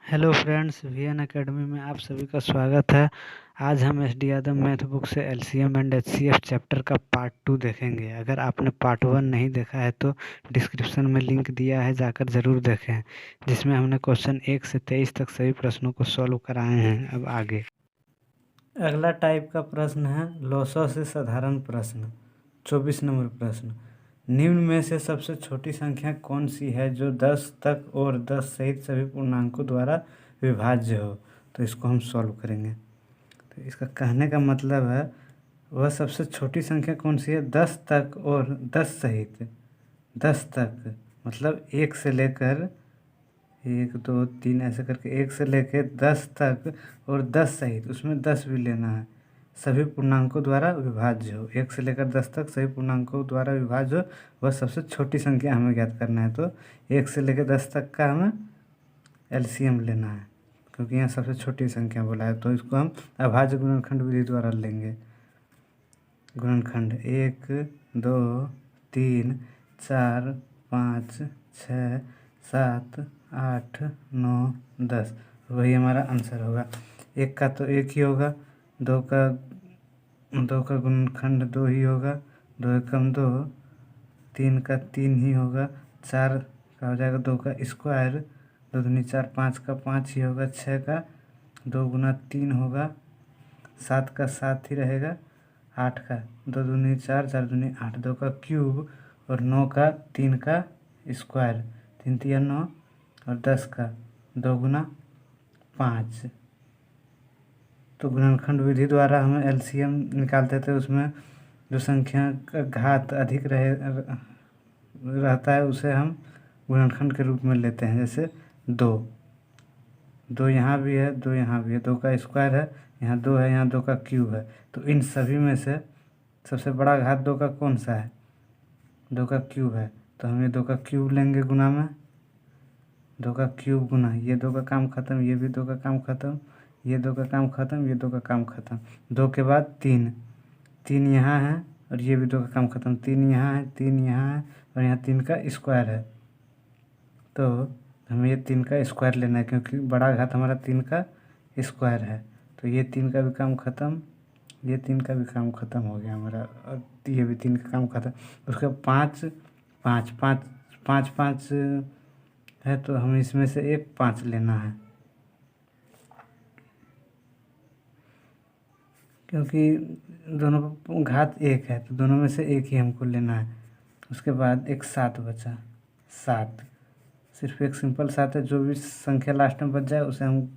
Hello friends, VN academy में आप सभी का स्वागत है। आज हम एसडी यादव मैथ बुक से एलसीएम एंड एचसीएफ चैप्टर का पार्ट 2 देखेंगे। अगर आपने पार्ट 1 नहीं देखा है तो डिस्क्रिप्शन में लिंक दिया है, जाकर ज़रूर देखें, जिसमें हमने क्वेश्चन 1 से 23 तक सभी प्रश्नों को सॉल्व कराए हैं। अब आगे अगला टाइप का प्रश्न है लॉसो से साधारण प्रश्न। 24 नंबर प्रश्न, निम्न में से सबसे छोटी संख्या कौन सी है जो 10 तक और 10 सहित सभी पूर्णांकों द्वारा विभाज्य हो। तो इसको हम सॉल्व करेंगे। तो इसका कहने का मतलब है वह सबसे छोटी संख्या कौन सी है 10 तक और 10 सहित। 10 तक मतलब 1 से लेकर 1 2 3 ऐसे करके 1 से लेकर 10 तक और 10 सहित, उसमें 10 भी लेना है, सभी पूर्णांकों द्वारा विभाज्य हो। 1 से लेकर 10 तक सभी पूर्णांकों द्वारा विभाज्य हो, वह सबसे छोटी संख्या हमें ज्ञात करना है। तो 1 से लेकर 10 तक का हमें एलसीएम लेना है, क्योंकि यहाँ सबसे छोटी संख्या बोला है। तो इसको हम अभाज्य गुणनखंड विधि द्वारा लेंगे। गुणनखंड 1 2 3 4 5 6 7 8 9 10, वही हमारा आंसर होगा। 1 का तो 1 ही होगा, 2 का गुणनखंड 2 ही होगा, 2 एकम 2, 3 का 3 ही होगा, 4 का हो जाएगा 2 का स्क्वायर, 2 दूनी 4, 5 का 5 ही होगा, 6 का 2 गुना 3 होगा, 7 का 7 ही रहेगा, 8 का 2 दूनी 4, 4 दूनी 8, 2 का क्यूब और 9 का 3 का स्क्वायर, 3 तिया 9 और 10 का 2 गुना 5। तो गुणनखंड विधि द्वारा हमें एलसीएम निकालते थे, उसमें जो संख्या का घात अधिक रहता है उसे हम गुणनखंड के रूप में लेते हैं। जैसे 2 यहाँ भी है, 2 यहाँ भी है, 2 का स्क्वायर है, यहाँ 2 है, यहाँ 2 का क्यूब है। तो इन सभी में से सबसे बड़ा घात 2 का कौन सा है? 2 का क्यूब है। तो हम ये 2 का क्यूब लेंगे गुना में, 2 का क्यूब गुना, ये 2 का काम खत्म, ये भी 2 का काम खत्म, ये 2 का काम खत्म, ये 2 का काम खत्म। 2 के बाद 3 यहाँ है और ये भी 2 का काम खत्म, 3 यहाँ है, 3 यहाँ है और यहाँ 3 का स्क्वायर है। तो हमें ये 3 का स्क्वायर लेना है, क्योंकि बड़ा घात हमारा 3 का स्क्वायर है। तो ये 3 का भी काम ख़त्म, ये 3 का भी काम ख़त्म हो गया हमारा, और ये भी 3 का काम ख़त्म। उसके 5 5 5 5 5 है, तो हमें इसमें से एक 5 लेना है, क्योंकि दोनों का घात 1 है, तो दोनों में से एक ही हमको लेना है। उसके बाद एक 7 बचा, 7 सिर्फ एक सिंपल 7 है, जो भी संख्या लास्ट में बच जाए उसे हम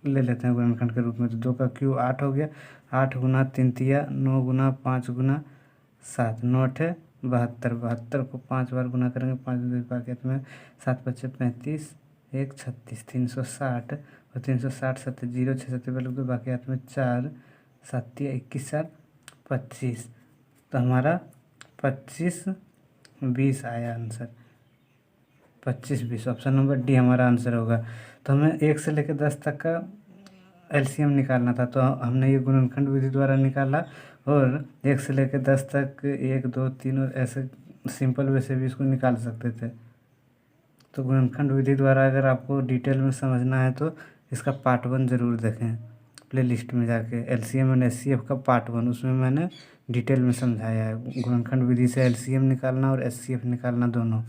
ले लेते हैं गुणनखंड के रूप में। तो 2 का क्यूब 8 हो गया, 8 गुना 3 तिया 9 गुना 5 गुना 7, 9 8 72, 72 को 5 बार गुना करेंगे, 5 बाकी में 7 बच्चे 35, 1 36, 360 और 360 7 0 6 7 वाले बाकी हाथ में 4 7 21 4 25। तो हमारा 25 20 आया आंसर, 25 20, ऑप्शन नंबर डी हमारा आंसर होगा। तो हमें 1 से लेकर 10 तक का एलसीएम निकालना था, तो हमने ये गुणनखंड विधि द्वारा निकाला, और 1 से लेकर 10 तक 1 2 3 और ऐसे सिंपल वे से भी इसको निकाल सकते थे। तो गुणनखंड विधि द्वारा अगर आपको डिटेल में समझना है तो इसका पार्ट 1 ज़रूर देखें प्ले लिस्ट में जाके, एलसीएम एंड एचसीएफ का पार्ट 1, उसमें मैंने डिटेल में समझाया है गुणनखंड विधि से एलसीएम निकालना और एचसीएफ निकालना दोनों।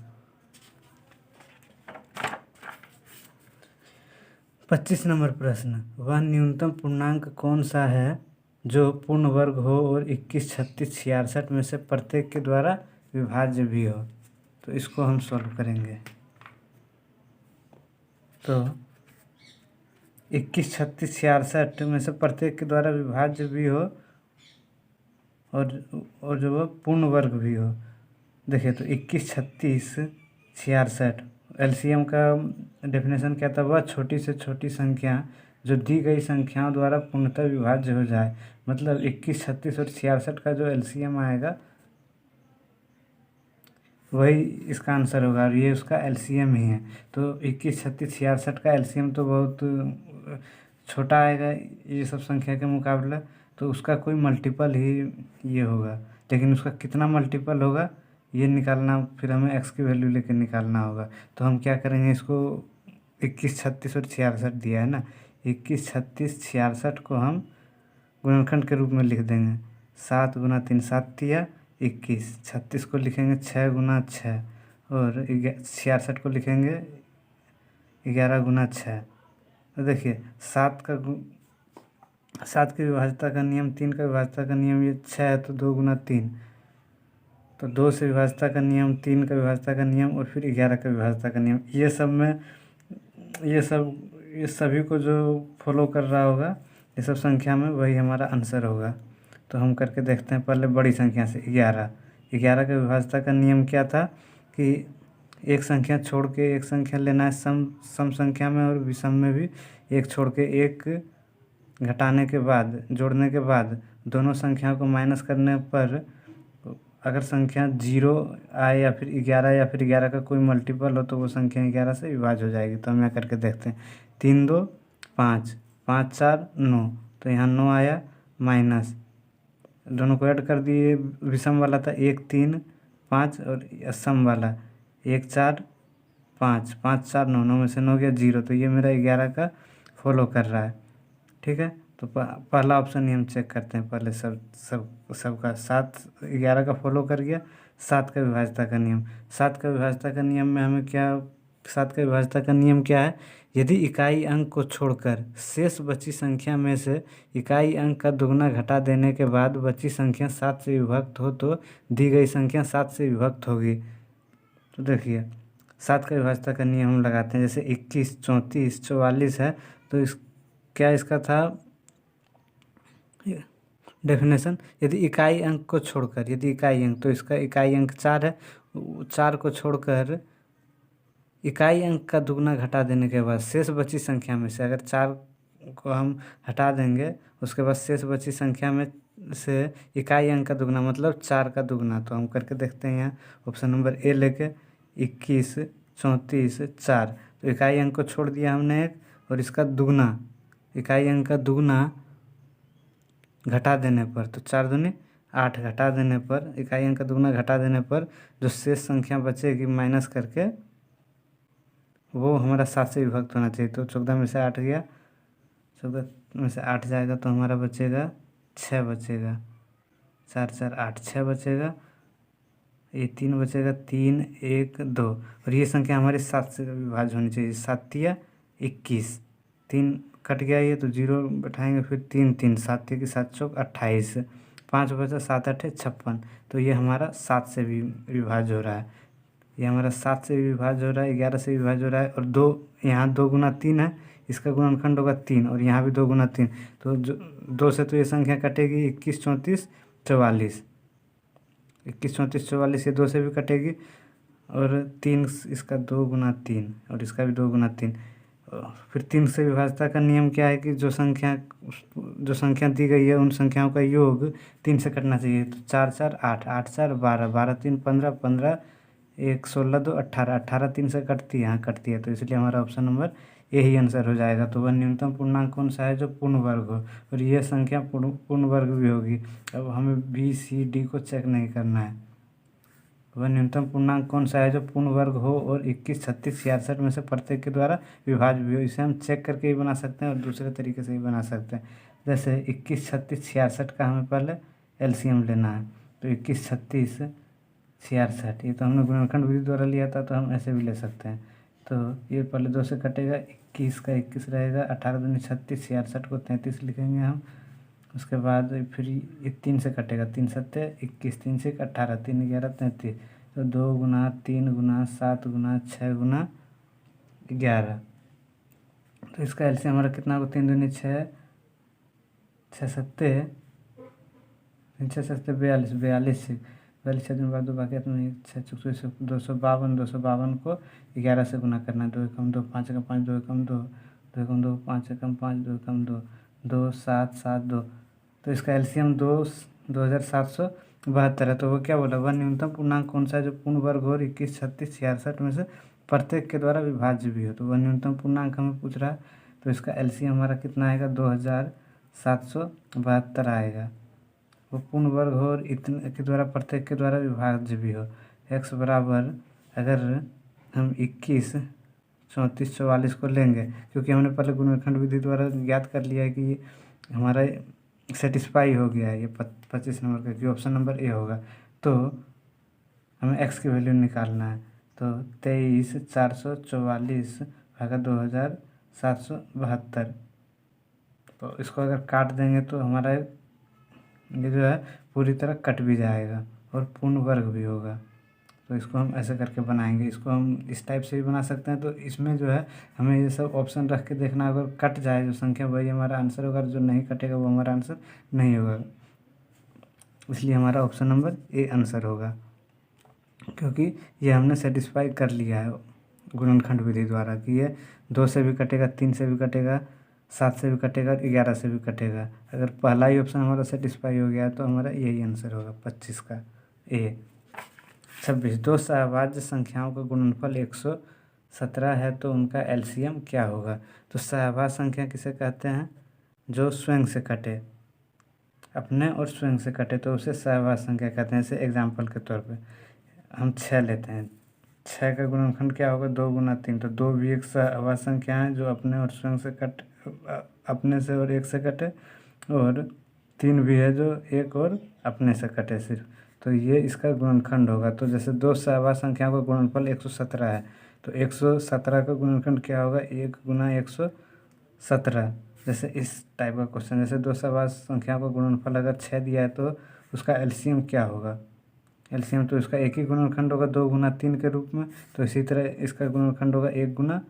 25 नंबर प्रश्न, वह न्यूनतम पूर्णांक कौन सा है जो पूर्ण वर्ग हो और 21 36 66 में से प्रत्येक के द्वारा विभाज्य भी हो। तो इसको हम सॉल्व करेंगे। तो 21 36 66 में से प्रत्येक के द्वारा विभाज्य भी हो और जो वो पूर्ण वर्ग भी हो। देखिए, तो 21 36 66 एलसीएम का डेफिनेशन क्या था? वह छोटी से छोटी संख्या जो दी गई संख्याओं द्वारा पूर्णतः विभाज्य हो जाए। मतलब 21 36 और 66 का जो एलसीएम आएगा वही इसका आंसर होगा, और ये उसका एलसीएम ही है। तो 21 36 66 का एलसीएम तो बहुत छोटा आएगा ये सब संख्या के मुकाबले, तो उसका कोई मल्टीपल ही ये होगा। लेकिन उसका कितना मल्टीपल होगा ये निकालना, फिर हमें एक्स की वैल्यू लेकर निकालना होगा। तो हम क्या करेंगे, इसको 21, 36 और 66 दिया है ना। 21, 36, 66 को हम गुणनखंड के रूप में लिख देंगे। 7 गुना 3 7 तिया 21। 36 को लिखेंगे 6 गुना 6 और 66 को लिखेंगे 11 गुना 6। तो देखिए 7 की विभाज्यता का नियम, 3 का विभाज्यता का नियम, ये 6 है तो 2 गुना 3, तो 2 से विभाज्यता का नियम, 3 का विभाज्यता का नियम और फिर 11 का विभाज्यता का नियम। ये सभी को जो फॉलो कर रहा होगा ये सब संख्या में, वही हमारा आंसर होगा। तो हम करके देखते हैं पहले बड़ी संख्या से। 11 का विभाज्यता का नियम क्या था कि एक संख्या छोड़ के एक संख्या लेना है सम संख्या में, और विषम में भी एक छोड़ के एक घटाने के बाद, जोड़ने के बाद दोनों संख्याओं को माइनस करने पर अगर संख्या 0 आए या फिर 11 या फिर 11 का कोई मल्टीपल हो तो वो संख्या 11 से विभाज्य हो जाएगी। तो हम यहाँ करके देखते हैं। 3 2 5, 5 4 9, तो यहाँ 9 आया, माइनस दोनों को ऐड कर दिए। विषम वाला था 1 3 5 और सम वाला 1 4 5, 5 4 9, 9 में से 9 गया 0, तो ये मेरा 11 का फॉलो कर रहा है। ठीक है, तो पहला ऑप्शन ही हम चेक करते हैं पहले। सबका 7 11 का फॉलो कर गया। 7 का विभाज्यता का नियम, 7 का विभाज्यता का नियम में हमें क्या, 7 का विभाज्यता का नियम क्या है? यदि इकाई अंक को छोड़कर शेष बची संख्या में से इकाई अंक का दुगना घटा देने के बाद बची संख्या 7 से विभक्त हो तो दी गई संख्या 7 से विभक्त होगी। तो देखिए 7 का विभाज्यता का नियम हम लगाते हैं। जैसे 21 34 44 है, तो इसका था डेफिनेशन, यदि इकाई अंक को छोड़कर, यदि इकाई अंक, तो इसका इकाई अंक 4 है, 4 को छोड़कर इकाई अंक का दुगना घटा देने के बाद शेष बची संख्या में से, अगर 4 को हम हटा देंगे उसके बाद शेष बची संख्या में से इकाई अंक का दुगना मतलब 4 का दुगना। तो हम करके देखते हैं यहाँ ऑप्शन नंबर ए लेके 21 34 4, तो इकाई अंक को छोड़ दिया हमने एक, और इसका दुगना, इकाई अंक का दुगना घटा देने पर, तो 4 दूनी 8 घटा देने पर, इकाई अंक का दुगना घटा देने पर जो शेष संख्या बचेगी माइनस करके वो हमारा 7 से विभक्त होना चाहिए। तो 14 में से 8 गया, 14 में से 8 जाएगा तो हमारा बचेगा 6 बचेगा, 4 4 8 6 बचेगा, ये 3 बचेगा, 3 1 2, और ये संख्या हमारी 7 से विभाज्य होनी चाहिए। 7 तिया 21, 3 कट गया ये तो 0 बैठाएंगे, फिर 3 3 7 की 7 चौक 28, 5 बचा 7 8 56, तो ये हमारा 7 से भी विभाज्य हो रहा है। ये हमारा 7 से विभाज्य हो रहा है, 11 से विभाज्य हो रहा है, और 2 यहाँ 2 गुना 3 है, इसका गुणनखंड होगा 3, और यहाँ भी 2 गुना 3, तो जो 2 से तो ये संख्या कटेगी 21 34 44, 21 34 44 ये 2 से भी कटेगी, और 3 इसका 2 गुना 3 और इसका भी 2 गुना 3। फिर 3 से विभाज्यता का नियम क्या है कि जो संख्या दी गई है उन संख्याओं का योग 3 से कटना चाहिए। तो 4 4 8 8 4 12 12 3 15 15 1 16 2 18 18 3 से कटती है, यहाँ कटती है, तो इसलिए हमारा ऑप्शन नंबर यही आंसर हो जाएगा। तो वह न्यूनतम पूर्णांक कौन सा है जो पूर्ण वर्ग हो, और यह संख्या पूर्ण वर्ग भी होगी। अब हमें बी सी डी को चेक नहीं करना है। वह न्यूनतम पूर्णांक कौन सा है जो पूर्ण वर्ग हो और 21 36 66 में से प्रत्येक के द्वारा विभाज्य भी हो। इसे हम चेक करके भी बना सकते हैं और दूसरे तरीके से भी बना सकते हैं। जैसे 21 36 66 का हमें पहले एलसीएम लेना है, तो 21 36 66, ये तो हमने गुणनखंड विधि द्वारा लिया था, तो हम ऐसे भी ले सकते हैं। तो ये पहले 2 से कटेगा, 21 का 21 रहेगा, 18 दूनी 36, 66 को 33 लिखेंगे हम। उसके बाद फिर ये 3 से कटेगा, 3 सत्ते 21, 3 से 18, 3 11 33, तो 2 गुना 3 गुना 7 गुना 6 गुना 11, तो इसका एलसीएम हमारा कितना होगा? 3 दूनी 6, 6 सत्ते 6 सत्ते 42, 42 6 दिन बाद 2 बाकी अपने 6 252, 252 को 11 से गुना करना है। 2 एकम 2 5 एकम 5 2 एकम 2 2 एकम 2 5 एकम 5 2 एकम 2 2 7 7 2, तो इसका एलसीएम 2772 है। तो वो क्या बोला? वह न्यूनतम पूर्णांक कौन सा है जो पूर्ण वर्ग हो और 21 36 66 में से प्रत्येक के द्वारा विभाज्य भी हो। तो वह न्यूनतम पूर्णांक हमें पूछ रहा है, तो इसका एलसीएम हमारा कितना आएगा? 2772 आएगा। वो पूर्ण वर्ग हो और इतने के द्वारा प्रत्येक के द्वारा विभाज्य भी हो। x बराबर, अगर हम 21 3444 को लेंगे, क्योंकि हमने पहले गुणनखंड विधि द्वारा ज्ञात कर लिया है कि ये हमारा सेटिस्फाई हो गया है ये 25 नंबर का, कि ऑप्शन नंबर ए होगा। तो हमें एक्स की वैल्यू निकालना है। तो 23,444 भागा 2,772। तो इसको अगर काट देंगे तो हमारा ये जो है पूरी तरह कट भी जाएगा और पूर्ण वर्ग भी होगा। तो इसको हम ऐसे करके बनाएंगे। इसको हम इस टाइप से भी बना सकते हैं। तो इसमें जो है हमें ये सब ऑप्शन रख के देखना, अगर कट जाए जो संख्या वही हमारा आंसर होगा, जो नहीं कटेगा वो हमारा आंसर नहीं होगा। इसलिए हमारा ऑप्शन नंबर ए आंसर होगा, क्योंकि ये हमने सेटिस्फाई कर लिया है गुणनखंड विधि द्वारा कि ये 2 से भी कटेगा, 3 से भी कटेगा, 7 से भी कटेगा और 11 से भी कटेगा। अगर पहला ही ऑप्शन हमारा सेटिस्फाई हो गया तो हमारा यही आंसर होगा 25 का ए। 26 दो सहभाज्य संख्याओं का गुणनफल 117 है तो उनका एलसीएम क्या होगा। तो सहभाज्य संख्या किसे कहते हैं, जो स्वयं से कटे, अपने और स्वयं से कटे, तो उसे सहभाज्य संख्या कहते हैं। जैसे एग्जाम्पल के तौर पे हम 6 लेते हैं, 6 का गुणनखंड क्या होगा, 2 गुना 3। तो 2 भी एक सहभाज्य संख्या है जो अपने और स्वयं से अपने से और एक से कटे, और 3 भी है जो एक और अपने से कटे सिर्फ। तो ये इसका गुणनखंड होगा। तो जैसे दो सहभाज्य संख्याओं का गुणनफल 117 है, तो 117 का गुणनखंड क्या होगा, 1 गुना 117। जैसे इस टाइप का क्वेश्चन, जैसे दो सहभाज्य संख्याओं का गुणनफल अगर 6 दिया है तो उसका एलसीएम क्या होगा। एलसीएम तो इसका एक ही गुणनखंड होगा 2 गुना 3 के रूप में। तो इसी तरह इसका गुणनखंड होगा 1 गुना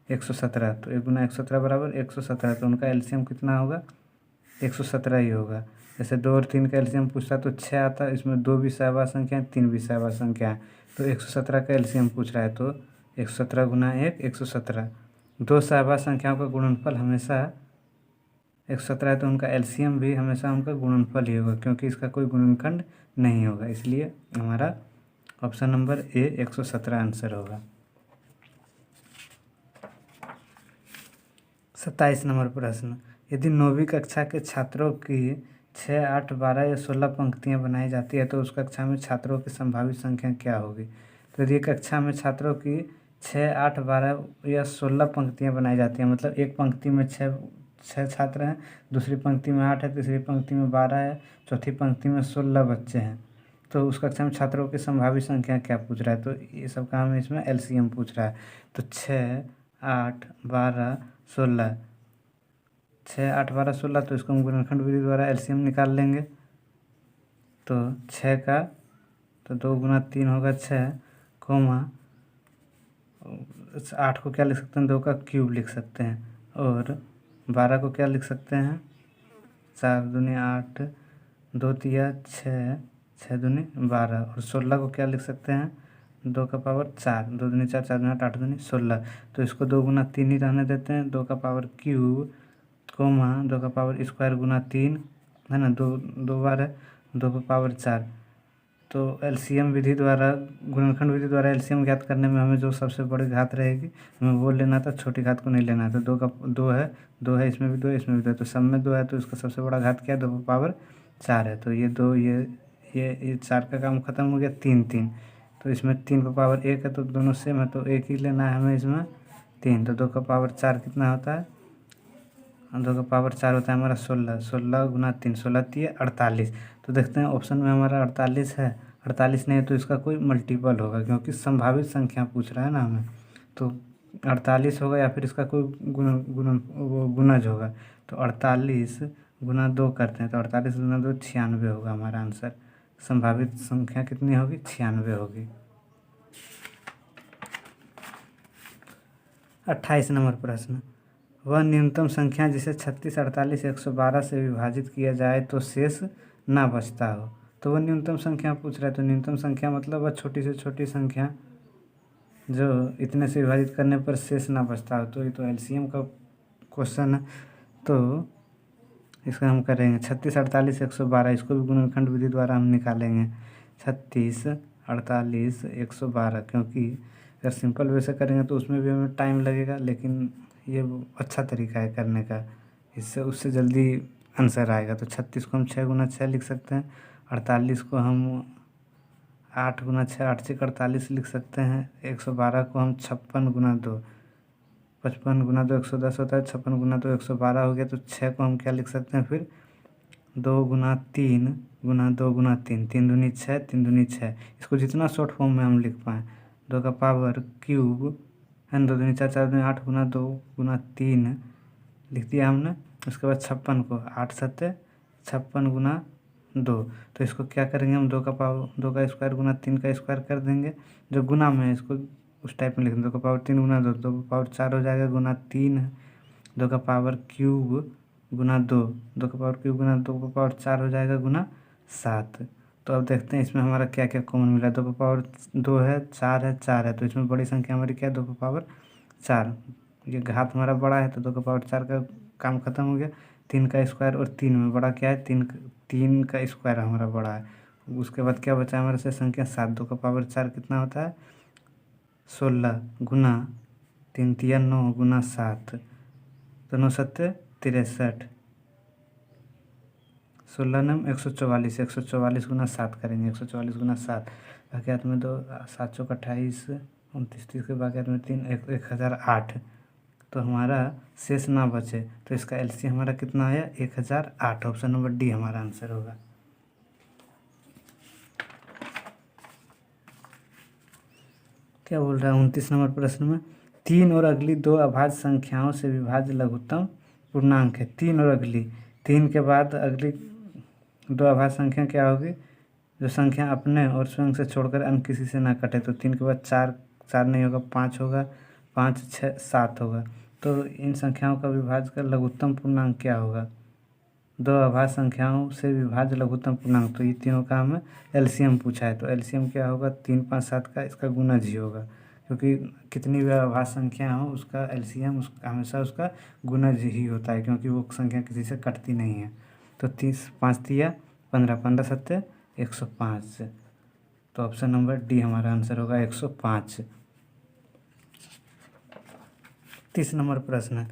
117। तो 1 गुना 117 बराबर 117। तो उनका एलसीएम कितना होगा, 117 ही होगा। जैसे 2 और 3 का एलसीएम पूछता तो 6 आता, इसमें 2 भी सहभाज्य संख्या है, 3 भी सहभाज्य संख्या है। तो 117 का एलसीएम पूछ रहा है, तो 117 गुना 1 117। दो सहभाज्य संख्याओं का गुणनफल हमेशा 117 है तो उनका एलसीएम भी हमेशा उनका गुणनफल ही होगा, क्योंकि इसका कोई गुणनखंड नहीं होगा। इसलिए हमारा ऑप्शन नंबर ए 117 आंसर होगा। 27 नंबर प्रश्न, यदि 9वीं कक्षा के छात्रों की 6, 8, 12 या 16 पंक्तियाँ बनाई जाती है तो उस कक्षा में छात्रों की संभावित संख्या क्या होगी। तो यदि कक्षा में छात्रों की 6, 8, 12 या 16 पंक्तियाँ बनाई जाती हैं, मतलब एक पंक्ति में छः छात्र हैं, दूसरी पंक्ति में 8 है, तीसरी पंक्ति में 12 है, चौथी पंक्ति में 16 बच्चे हैं, तो उस कक्षा में छात्रों की संभावित संख्या क्या पूछ रहा है। तो ये सब काम इसमें एलसीएम पूछ रहा है। तो 6, 8, 12, 16, 6, 8, 12, 16, तो इसको हम गुणनखंड विधि द्वारा एलसीएम निकाल लेंगे। तो 6 का तो 2 गुना 3 होगा 6, कोमा 8 को क्या लिख सकते हैं, 2 का क्यूब लिख सकते हैं, और 12 को क्या लिख सकते हैं, 4 दूनी 8, 2 तिया 6, 6 दूनी 12, और 16 को क्या लिख सकते हैं, 2 का पावर 4, 2 दूनी 4, 4 दूनी 8, 8 दूनी 16। तो इसको 2 गुना 3 ही रहने देते हैं, 2 का पावर क्यूब, कोमा 2 का पावर स्क्वायर गुना 3 है ना, 2 बार है, 2 का पावर 4। तो एलसीएम विधि द्वारा, गुणनखंड विधि द्वारा एलसीएम ज्ञात करने में हमें जो सबसे बड़ी घात रहेगी हमें वो लेना था, छोटी घात को नहीं लेना है। तो 2 है, 2 है, इसमें भी 2 है, इसमें भी 2 है, तो सब में 2 है, तो इसका सबसे बड़ा घात क्या है, 2 का पावर 4 है। तो ये 2, ये 4 का काम खत्म हो गया, 3 3। तो इसमें 3 का पावर 1 है, तो दोनों सेम है, तो एक ही लेना है हमें इसमें 3। तो 2 का पावर 4 कितना होता है, 2 का पावर 4 होता है हमारा 16, 16 गुना 3, 16 3 48। तो देखते हैं ऑप्शन में हमारा 48 है, 48 नहीं है तो इसका कोई मल्टीपल होगा, क्योंकि संभावित संख्या पूछ रहा है ना हमें। तो 48 होगा या फिर इसका कोई गुणज होगा। तो 48 गुना 2 करते हैं, तो 48 गुना 2 96 होगा हमारा आंसर। संभावित संख्या कितनी होगी, 96 होगी। 28 नंबर प्रश्न, वह न्यूनतम संख्या जिसे 36, 48, 112 से विभाजित किया जाए तो शेष ना बचता हो। तो वह न्यूनतम संख्या पूछ रहा है। तो न्यूनतम संख्या मतलब वह छोटी से छोटी संख्या जो इतने से विभाजित करने पर शेष ना बचता हो। तो ये तो एलसीएम का क्वेश्चन है। तो इसका हम करेंगे 36, 48, 112, इसको भी गुणनखंड विधि द्वारा हम निकालेंगे। 36, 48, 112, क्योंकि अगर सिंपल वे से करेंगे तो उसमें भी हमें टाइम लगेगा, लेकिन ये अच्छा तरीका है करने का, इससे उससे जल्दी आंसर आएगा। तो 36 को हम 6 गुना 6 लिख सकते हैं, 48 को हम 8 गुना 6, 8 से 48 लिख सकते हैं, 112 को हम 56 गुना 2, 55 गुना 2 110 होता है, 56 गुना 2 112 हो गया। तो 6 को हम क्या लिख सकते हैं फिर, 2 गुना 3 गुना 2 गुना 3, 3 दूनी 6, 3 दूनी 6। इसको जितना शॉर्ट फॉर्म में हम लिख पाएँ, 2 का पावर क्यूब है ना, 2 दूनी 4, 4 दूनी 8 गुना 2 गुना 3 लिख दिया हमने। उसके बाद 56 को 8 सत्ते 56 गुना 2। तो इसको क्या करेंगे हम, 2 का पावर 2 का स्क्वायर गुना 3 का स्क्वायर कर देंगे। जो गुना में है इसको उस टाइप में लिख देंगे, 2 का पावर 3 गुना 2, 2 का पावर 4 हो जाएगा गुना 3, 2 का पावर क्यूब गुना 2, 2 का पावर क्यूब गुना 2 का पावर 4 हो जाएगा गुना 7। तो अब देखते हैं इसमें हमारा क्या क्या कॉमन मिला। 2 का पावर 2 है, 4 है, 4 है, तो इसमें बड़ी संख्या हमारी क्या है, 2 का पावर 4। ये घात हमारा बड़ा है तो 2 का पावर 4 का काम खत्म हो गया। 3 का स्क्वायर और 3 में बड़ा क्या है, 3 का स्क्वायर हमारा बड़ा है। उसके बाद क्या बचा हमारे से संख्या 7। 2 का पावर 4 कितना होता है, 16 गुना 3 तिया 9 गुना 7, तो 9 सत्ते 63, 16 नम 144, 144 गुना 7 करेंगे, 144 गुना 7, बाकी में 2 7 चौक 28, 29 30 के बाकी में 3 1008। तो हमारा शेष ना बचे तो इसका एलसीएम हमारा कितना आया, 1008। ऑप्शन नंबर डी हमारा आंसर होगा। क्या बोल रहा है 29 नंबर प्रश्न में, 3 और अगली 2 अभाज्य संख्याओं से विभाज्य लघुत्तम पूर्णांक है। 3 और अगली, 3 के बाद अगली 2 अभाज्य संख्या क्या होगी, जो संख्या अपने और स्वयं से छोड़कर अन्य किसी से ना कटे। तो 3 के बाद 4, 4 नहीं होगा, 5 होगा, 5 6 7 होगा। तो इन संख्याओं का विभाज्य का लघुत्तम पूर्णांक क्या होगा, 2 अभाज्य संख्याओं से विभाज्य लघुत्तम पूर्णांक। तो ये तीनों का हमें एलसीएम पूछा है, तो एलसीएम क्या होगा, 3 5 7 का इसका गुणज ही होगा, क्योंकि कितनी भी अभाज्य संख्या हो उसका एलसीएम हमेशा उसका गुणज ही होता है, क्योंकि वो संख्या किसी से कटती नहीं है। तो 30 5 तिया 15, 15 सत्ते 105। तो ऑप्शन नंबर डी हमारा आंसर होगा 105। 30 नंबर प्रश्न है,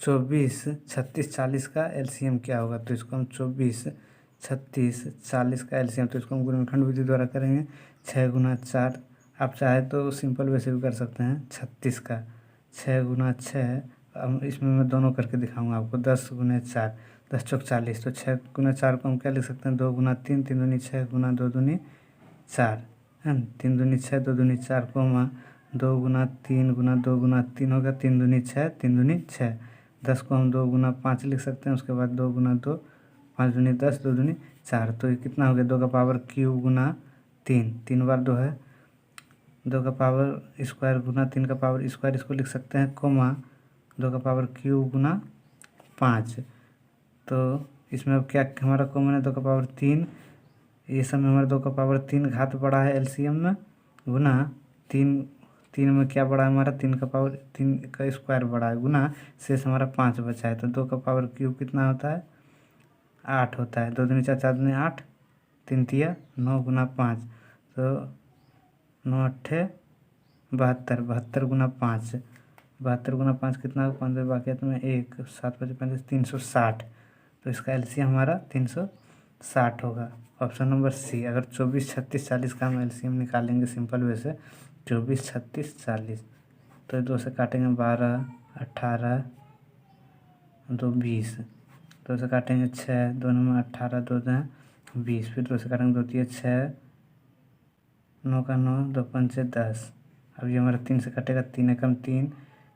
24 36 40 का एलसीएम क्या होगा। तो इसको हम 24 36 40 का एलसीएम, तो इसको हम गुणनखंड विधि द्वारा करेंगे। 6 गुना 4, आप चाहे तो सिंपल वैसे भी कर सकते हैं। 36 का 6 गुना 6, अब इसमें मैं दोनों करके दिखाऊंगा आपको। 10 गुना 4, 10 चौक 40, तो 6 गुना 4 को हम क्या लिख सकते हैं, 2 गुना 3, 3 दूनी 6 गुना 2 दूनी 4 है ना, 3 दूनी 6 2 दूनी 4 को हम 2 गुना 3 गुना 2 गुना 3 होगा, 3 दूनी 6 3 दूनी 6। 10 को हम 2 गुना 5 लिख सकते हैं, उसके बाद 2 गुना 2 5 दूनी 10 2 दूनी 4। तो ये कितना हो गया, 2 का पावर क्यूब गुना 3, 3 बार 2 है, 2 का पावर स्क्वायर गुना 3 का पावर स्क्वायर, इसको लिख सकते हैं कोमा 2 का पावर क्यूब गुना 5। तो इसमें अब क्या हमारा कॉमन है, 2 का पावर 3, ये सब में हमारा 2 का पावर 3 घात बड़ा है एलसीएम में, गुना 3 में क्या बड़ा है हमारा, 3 का पावर 3 का स्क्वायर बड़ा है, गुना शेष हमारा 5 बचा है। तो 2 का पावर क्यूब कितना होता है, 8 होता है। 2 दूनी 4 4 दूनी 8, 3 तिया 9 गुना 5, तो 9 अट्ठे 72, 72 गुना 5, 72 गुना 5 कितना होगा, 5 बाकी है तुम्हें 1, 7 5 5 360। तो इसका एलसीएम हमारा 360 होगा। Option number C. अगर 24 36 40 का हम एलसीएम निकालेंगे सिंपल वे से, 24 36 40, तो 2 से काटेंगे 12 18 2 20, 2 से काटेंगे 6, दोनों में 18 2 दें 20, फिर 2 से काटेंगे 2 3 6, 9 का 9 2 5 10। अब ये हमारा 3 से कटेगा, 3 एकम 3,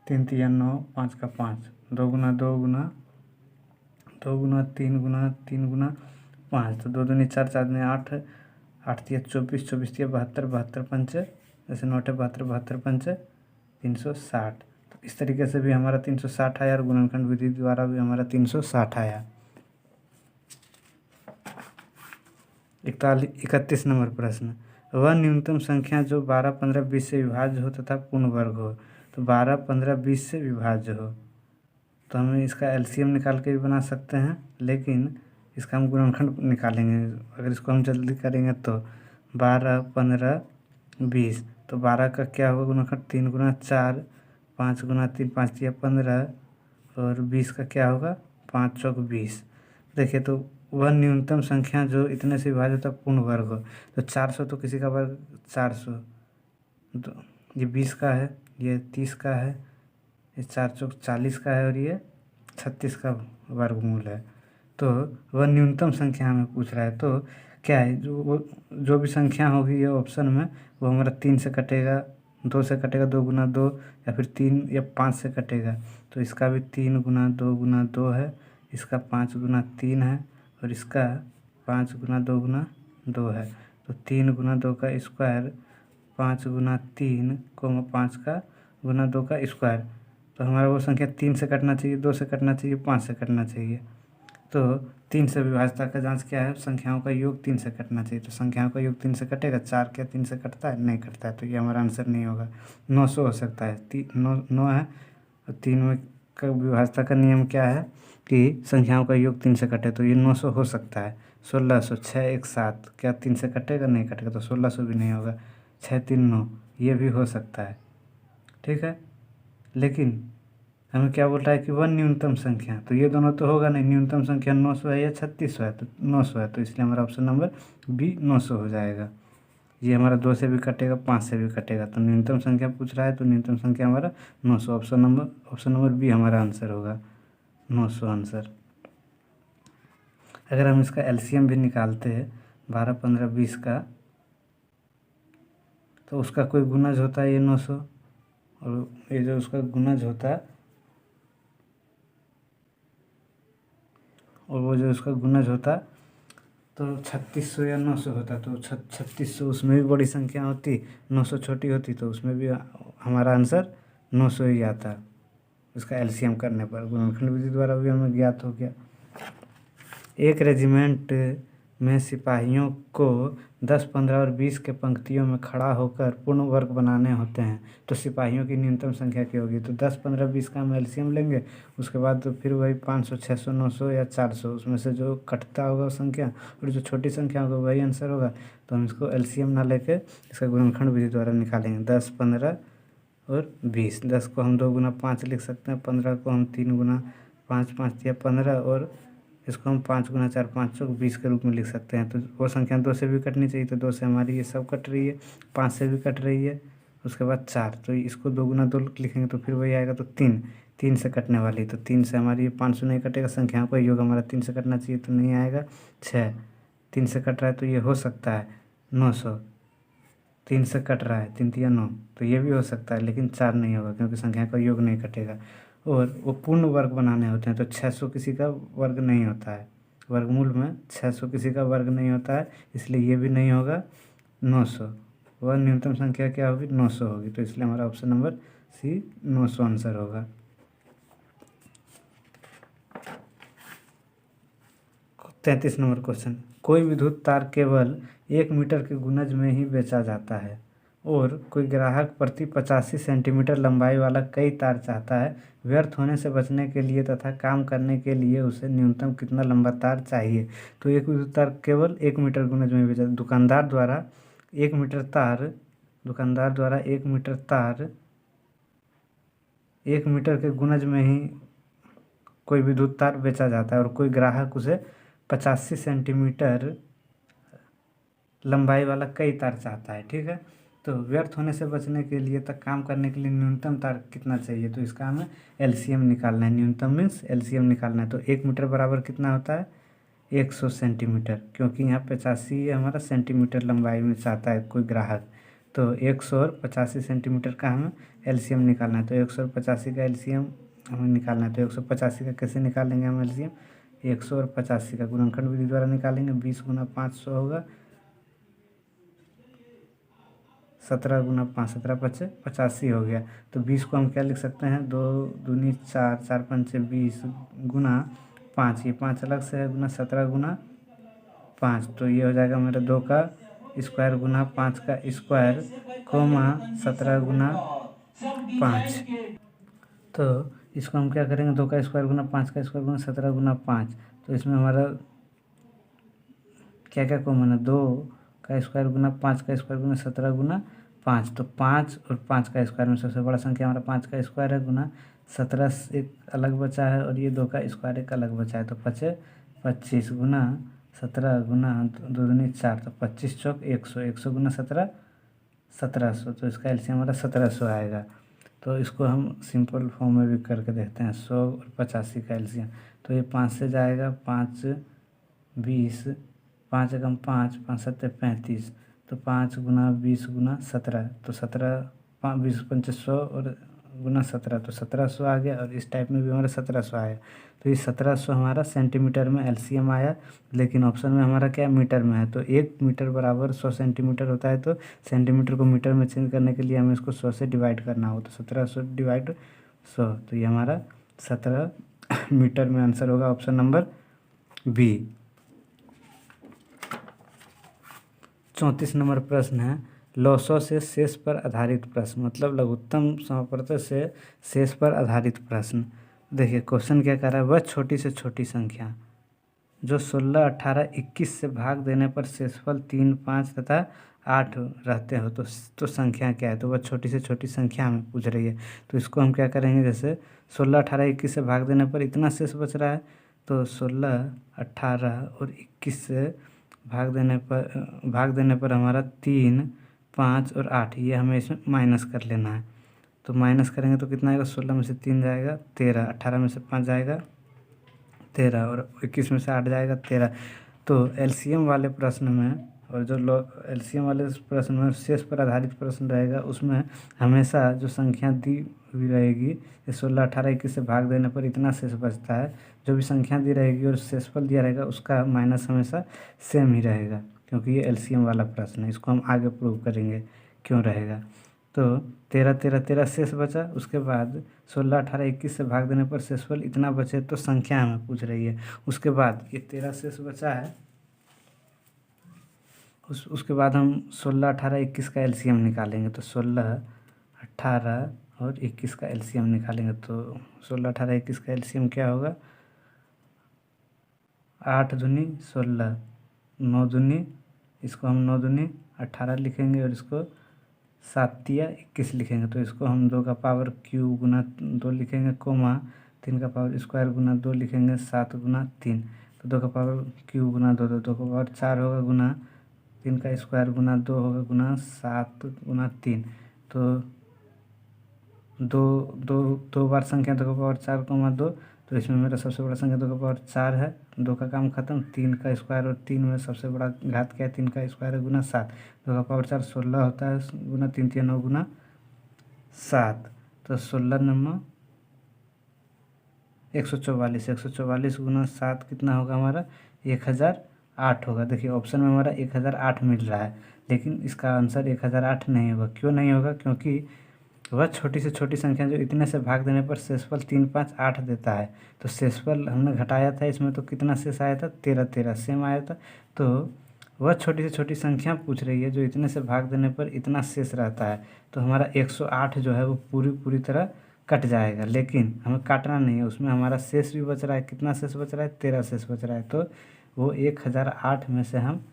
3 तिया 9, 5 का 5, 2 गुना 2 गुना 2 गुना 3 गुना 3 गुना 5, तो 2 दूनी 4 4 दूनी 8, 8 तिया 24, 24 तिया 72, 72 पंचे जैसे 9 72, 72 पंचे 360। तो इस तरीके से भी हमारा 360 आया और गुणनखंड विधि द्वारा भी हमारा 360 आया। 31 नंबर प्रश्न, वह न्यूनतम संख्या जो 12 15 20 से विभाज्य हो तथा पूर्ण वर्ग हो। तो 12 15 20 से विभाज्य हो, तो हम इसका एलसीएम निकाल के भी बना सकते हैं, लेकिन इसका हम गुणनखंड निकालेंगे। अगर इसको हम जल्दी करेंगे तो 12 15 20, तो 12 का क्या होगा गुणनखंड, 3 गुना 4, 5 गुना 3 5 तिया 15, और 20 का क्या होगा 5 चौक 20। देखिए तो वह न्यूनतम संख्या जो इतने से विभाज्य होता पूर्ण वर्ग हो। तो 400 तो किसी का वर्ग 400, तो ये 20 का है, ये 30 का है, ये 4×4 = 40 का है और ये 36 का वर्गमूल है। तो वह न्यूनतम संख्या हमें पूछ रहा है। तो क्या है, जो भी संख्या होगी ये ऑप्शन में, वो हमारा 3 से कटेगा, 2 से कटेगा, 2×2, या फिर 3 या 5 से कटेगा। तो इसका भी 3×2 है, इसका 5×3 है, और इसका 5×2 है। तो 3×2 का स्क्वायर, 5×3, 5 का गुना 2 का स्क्वायर। तो हमारा वो संख्या 3 से कटना चाहिए, 2 से कटना चाहिए, 5 से कटना चाहिए। तो 3 से विभाज्यता का जांच क्या है, संख्याओं का योग 3 से कटना चाहिए। तो संख्याओं का योग 3 से कटेगा, 4 क्या 3 से कटता है? नहीं कटता है, तो ये हमारा आंसर नहीं होगा। 900 हो सकता है, 9 है, और 3 में का विभाज्यता का नियम क्या है कि संख्याओं का योग 3 से कटे, तो ये 900 हो सकता है। 1600, 6 1 7, क्या 3 से कटेगा? नहीं कटेगा, तो 1600 भी नहीं होगा। 6 3 9, ये भी हो सकता है, ठीक है। लेकिन हमें क्या बोल रहा है कि वह न्यूनतम संख्या, तो ये दोनों तो होगा नहीं। न्यूनतम संख्या 900 है या 3600 है? तो 900 है, तो इसलिए हमारा ऑप्शन नंबर बी 900 हो जाएगा। ये हमारा 2 से भी कटेगा, 5 से भी कटेगा, तो न्यूनतम संख्या पूछ रहा है, तो न्यूनतम संख्या हमारा 900, ऑप्शन नंबर बी हमारा आंसर होगा, 900 आंसर। अगर हम इसका एलसीएम भी निकालते हैं 12 15 20 का, तो उसका कोई गुणज होता है ये 900, और ये जो उसका गुणज होता है, और वो जो उसका गुणज होता तो 3600 या 900 होता। तो 3600 उसमें भी बड़ी संख्या होती, 900 छोटी होती, तो उसमें भी हमारा आंसर 900 ही आता। उसका एलसीएम करने पर गुणनखंड विधि द्वारा भी हमें ज्ञात हो गया। एक रेजिमेंट में सिपाहियों को 10 15 और 20 के पंक्तियों में खड़ा होकर पूर्ण वर्ग बनाने होते हैं, तो सिपाहियों की न्यूनतम संख्या क्या होगी? तो 10 15 20 का हम एलसीएम लेंगे, उसके बाद तो फिर वही 500 600 900 या 400, उसमें से जो कटता होगा संख्या, और जो छोटी संख्या होगा वही आंसर होगा। तो हम इसको एलसीएम ना लेके इसका गुणनखंड विधि द्वारा निकालेंगे। 10 15 और 20, 10 को हम 2×5 लिख सकते हैं, 15 को हम 3×5, 5 या 15, और इसको हम 5×4 5 चौक 20 के रूप में लिख सकते हैं। तो वो संख्या 2 से भी कटनी चाहिए, तो 2 से हमारी ये सब कट रही है, 5 से भी कट रही है, उसके बाद 4, तो इसको 2×2 लिखेंगे तो फिर वही आएगा। तो 3 से कटने वाली, तो 3 से हमारी ये 500 नहीं कटेगा, संख्याओं का योग हमारा 3 से कटना चाहिए, तो नहीं आएगा। 6 3 से कट रहा है, तो ये हो सकता है 900, 3 से कट रहा है, 3 3 9, तो ये भी हो सकता है, लेकिन 4 नहीं होगा क्योंकि संख्या का योग नहीं कटेगा। और वो पूर्ण वर्ग बनाने होते हैं, तो 600 किसी का वर्ग नहीं होता है, वर्गमूल में 600 किसी का वर्ग नहीं होता है, इसलिए ये भी नहीं होगा। 900, वह न्यूनतम संख्या क्या होगी? 900 होगी, तो इसलिए हमारा ऑप्शन नंबर सी 900 आंसर होगा। 33 नंबर क्वेश्चन, कोई विद्युत तार केवल 1 मीटर के गुणज में ही बेचा जाता है, और कोई ग्राहक प्रति 85 सेंटीमीटर लंबाई वाला कई तार चाहता है। व्यर्थ होने से बचने के लिए तथा काम करने के लिए उसे न्यूनतम कितना लंबा तार चाहिए? तो एक विद्युत तार केवल 1 मीटर गुणज में बेचा, दुकानदार द्वारा 1 मीटर तार, 1 मीटर के गुणज में ही कोई विद्युत तार बेचा जाता है, और कोई ग्राहक उसे 85 सेंटीमीटर लंबाई वाला कई तार चाहता है, ठीक है। तो व्यर्थ होने से बचने के लिए तक काम करने के लिए न्यूनतम तार कितना चाहिए? तो इसका हमें एलसीएम निकालना है, न्यूनतम मीन्स एलसीएम निकालना है। तो 1 मीटर बराबर कितना होता है? 100 सेंटीमीटर, क्योंकि यहाँ 85 हमारा सेंटीमीटर लंबाई में चाहता है कोई ग्राहक, तो 100 और 85 सेंटीमीटर का हमें एलसीएम निकालना है। तो 100 और 85 का एलसीएम हमें निकालना है। तो 185 का कैसे निकालेंगे हम एलसीएम? 100 और 85 का गुणनखंड विधि द्वारा निकालेंगे। 20×500 होगा, 17×5 17 5 85 हो गया। तो 20 को हम क्या लिख सकते हैं? 2 दूनी 4, 4 5 20 गुना 5, ये 5 अलग से है, गुना 17×5, तो ये हो जाएगा मेरा 2 का स्क्वायर गुना 5 का स्क्वायर, 17×5। तो इसको हम क्या करेंगे? 2 का स्क्वायर गुना 5 का स्क्वायर गुना 17×5, तो इसमें हमारा क्या क्या कॉमन है? 2 का स्क्वायर गुना 5 का स्क्वायर गुना 17×5, तो 5 और 5 का स्क्वायर में सबसे बड़ा संख्या हमारा 5 का स्क्वायर है, गुना 17 एक अलग बचा है, और ये 2 का स्क्वायर एक अलग बचा है, तो 5 25 गुना 17 गुना 2 दूनी 4, तो 25 चौक 100, 100 गुना 17 1700, तो इसका एलसीएम हमारा 1700 आएगा। तो इसको हम सिंपल फॉर्म में भी करके देखते हैं। 100 और 85 का एलसीएम, तो ये 5 से जाएगा, 5 20, 5 एकम 5, 5 सत्ते 35, तो 5 गुना 20 गुना 17, तो 17 5 20 पंचे 100 और गुना 17, तो 1700 आ गया। और इस टाइप में भी हमारा 1700 आया। तो ये 1700 हमारा सेंटीमीटर में एलसीएम आया, लेकिन ऑप्शन में हमारा क्या मीटर में है। तो 1 मीटर बराबर 100 सेंटीमीटर होता है, तो सेंटीमीटर को मीटर में चेंज करने के लिए हमें इसको 100 से डिवाइड करना हो, तो 1700 डिवाइड 100, तो ये हमारा 17 मीटर में आंसर होगा, ऑप्शन नंबर बी। 34 नंबर प्रश्न है, लॉसों से शेष पर आधारित प्रश्न, मतलब लघुत्तम समापवर्तक से शेष पर आधारित प्रश्न। देखिए क्वेश्चन क्या कर रहा है, वह छोटी से छोटी संख्या जो 16, 18, 21 से भाग देने पर शेषफल 3, 5 तथा 8 रहते हो, तो संख्या क्या है। तो वह छोटी से छोटी संख्या हमें पूछ रही है। तो इसको हम क्या करेंगे, जैसे 16, 18, 21 से भाग देने पर इतना शेष बच रहा है, तो 16, 18 और 21 से भाग देने पर हमारा 3, 5 और 8, ये हमें इसमें माइनस कर लेना है। तो माइनस करेंगे तो कितना आएगा, 16 में से 3 जाएगा 13, 18 में से 5 जाएगा 13 और 21 में से 8 जाएगा 13। तो एलसीएम वाले प्रश्न में, और जो एलसीएम वाले प्रश्न में शेष पर आधारित प्रश्न रहेगा, उसमें हमेशा जो संख्या दी हुई रहेगी, 16, 18, 21 से भाग देने पर इतना शेष बचता है, जो भी संख्या दी रहेगी और शेषफल दिया रहेगा उसका माइनस हमेशा सेम ही रहेगा, क्योंकि ये एलसीएम वाला प्रश्न है। इसको हम आगे प्रूव करेंगे क्यों रहेगा। तो 13, 13, 13 शेष बचा, उसके बाद 16, 18, 21 से भाग देने पर शेषफल इतना बचे, तो संख्या हमें पूछ रही है। उसके बाद ये 13 शेष बचा है, उसके बाद हम 16, 18, 21 का एलसीएम निकालेंगे। तो 16, 18 और 21 का एलसीएम निकालेंगे, तो 16, 18, 21 का एलसीएम क्या होगा, 8 दूनी 16, 9 दूनी, इसको हम 9 दूनी 18 लिखेंगे, और इसको 7 तिया 21 लिखेंगे। तो इसको हम 2 का पावर क्यूब गुना 2 लिखेंगे, कोमा 3 का पावर स्क्वायर गुना 2 लिखेंगे, 7 गुना 3, तो 2 का पावर क्यूब गुना 2, 2 का पावर 4 होगा, गुना 3 का स्क्वायर गुना 2 होगा, गुना 7 गुना 3, तो दो दो 2 बार संख्या 2 का पावर 4 कोमा 2, तो इसमें मेरा सबसे बड़ा संख्या 2 का पावर 4 है, 2 का काम खत्म, 3 का स्क्वायर, और 3 में सबसे बड़ा घात क्या है, 3 का स्क्वायर है, गुना 7, 2 का पावर 4 16 होता है, गुना 3 3 9 गुना 7, तो 16 नंबर 144, 144 गुना 7 कितना होगा हमारा, 1008 होगा। देखिए ऑप्शन में हमारा 1008 मिल रहा है, लेकिन इसका आंसर 1008 नहीं होगा। क्यों नहीं होगा, क्योंकि वह छोटी से छोटी संख्या जो इतने से भाग देने पर शेषफल 3, 5, 8 देता है। तो शेषफल हमने घटाया था इसमें, तो कितना शेष आया था, 13, 13 सेम आया था। तो वह छोटी से छोटी संख्या पूछ रही है जो इतने से भाग देने पर इतना शेष रहता है। तो हमारा 108 जो है वो पूरी तरह कट जाएगा, लेकिन हमें काटना नहीं है, उसमें हमारा शेष भी बच रहा है। कितना शेष बच रहा है, 13 शेष बच रहा है। तो वो 1008 में से हम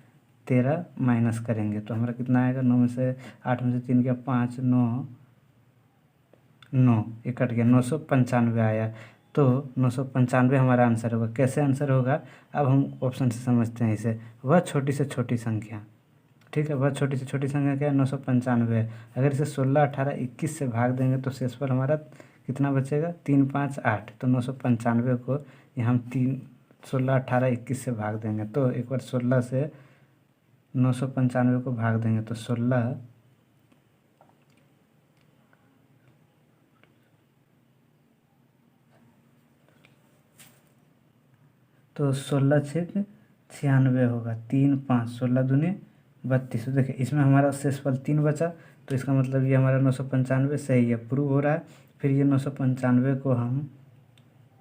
13 माइनस करेंगे, तो हमारा कितना आएगा, 9 में से 8 में से 3 गया 5, 9 ये कट गया, 995 आया। तो 995 हमारा आंसर होगा। कैसे आंसर होगा, अब हम ऑप्शन से समझते हैं इसे। वह छोटी से छोटी संख्या, ठीक है, वह छोटी से छोटी संख्या क्या है, 995 है। अगर इसे 16, 18, 21 से भाग देंगे तो शेषफल हमारा कितना बचेगा, 3, 5, 8। तो 995 को यहाँ हम 3, 16, 18, 21 से भाग देंगे। तो एक बार 16 से 995 को भाग देंगे, तो 16 तो 16 छेक 96 होगा, 3, 5, 16 दूनी 32। तो देखिए इसमें हमारा शेषफल 3 बचा, तो इसका मतलब ये हमारा 995 सही है, प्रूव हो रहा है। फिर ये 995 को हम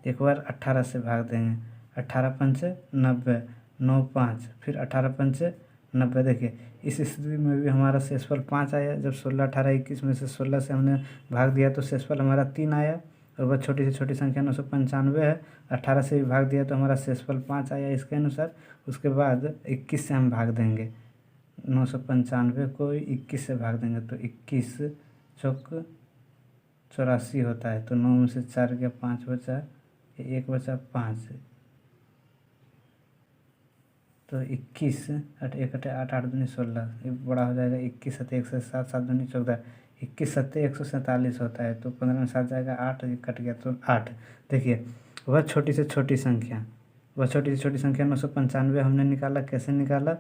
एक बार 18 से भाग देंगे, 18 पंचे 90, 9, 5, फिर 18 पंचे 90। देखिए इस स्थिति में भी हमारा शेषफल 5 आया। जब 16, 18, 21 में से 16 से हमने भाग दिया तो शेषफल हमारा 3 आया, और वह छोटी से छोटी संख्या 995 है। 18 से भी भाग दिया तो हमारा शेषफल 5 आया इसके अनुसार। उसके बाद 21 से हम भाग देंगे, 995 को 21 से भाग देंगे, तो 21 चौक 84 होता है। तो 9 में से 4 गया, 5 बचा, 1 बचा 5, तो 21, 8 1 8 8 8 दूनी 16, ये बड़ा हो जाएगा 21 7 1 से 7 7 दूनी 14, 21 सत्ते 147 होता है, तो 15 में 7 जाएगा 8, ये कट गया तो 8। देखिए वह छोटी से छोटी संख्या, वह छोटी से छोटी संख्या 995 हमने निकाला। कैसे निकाला?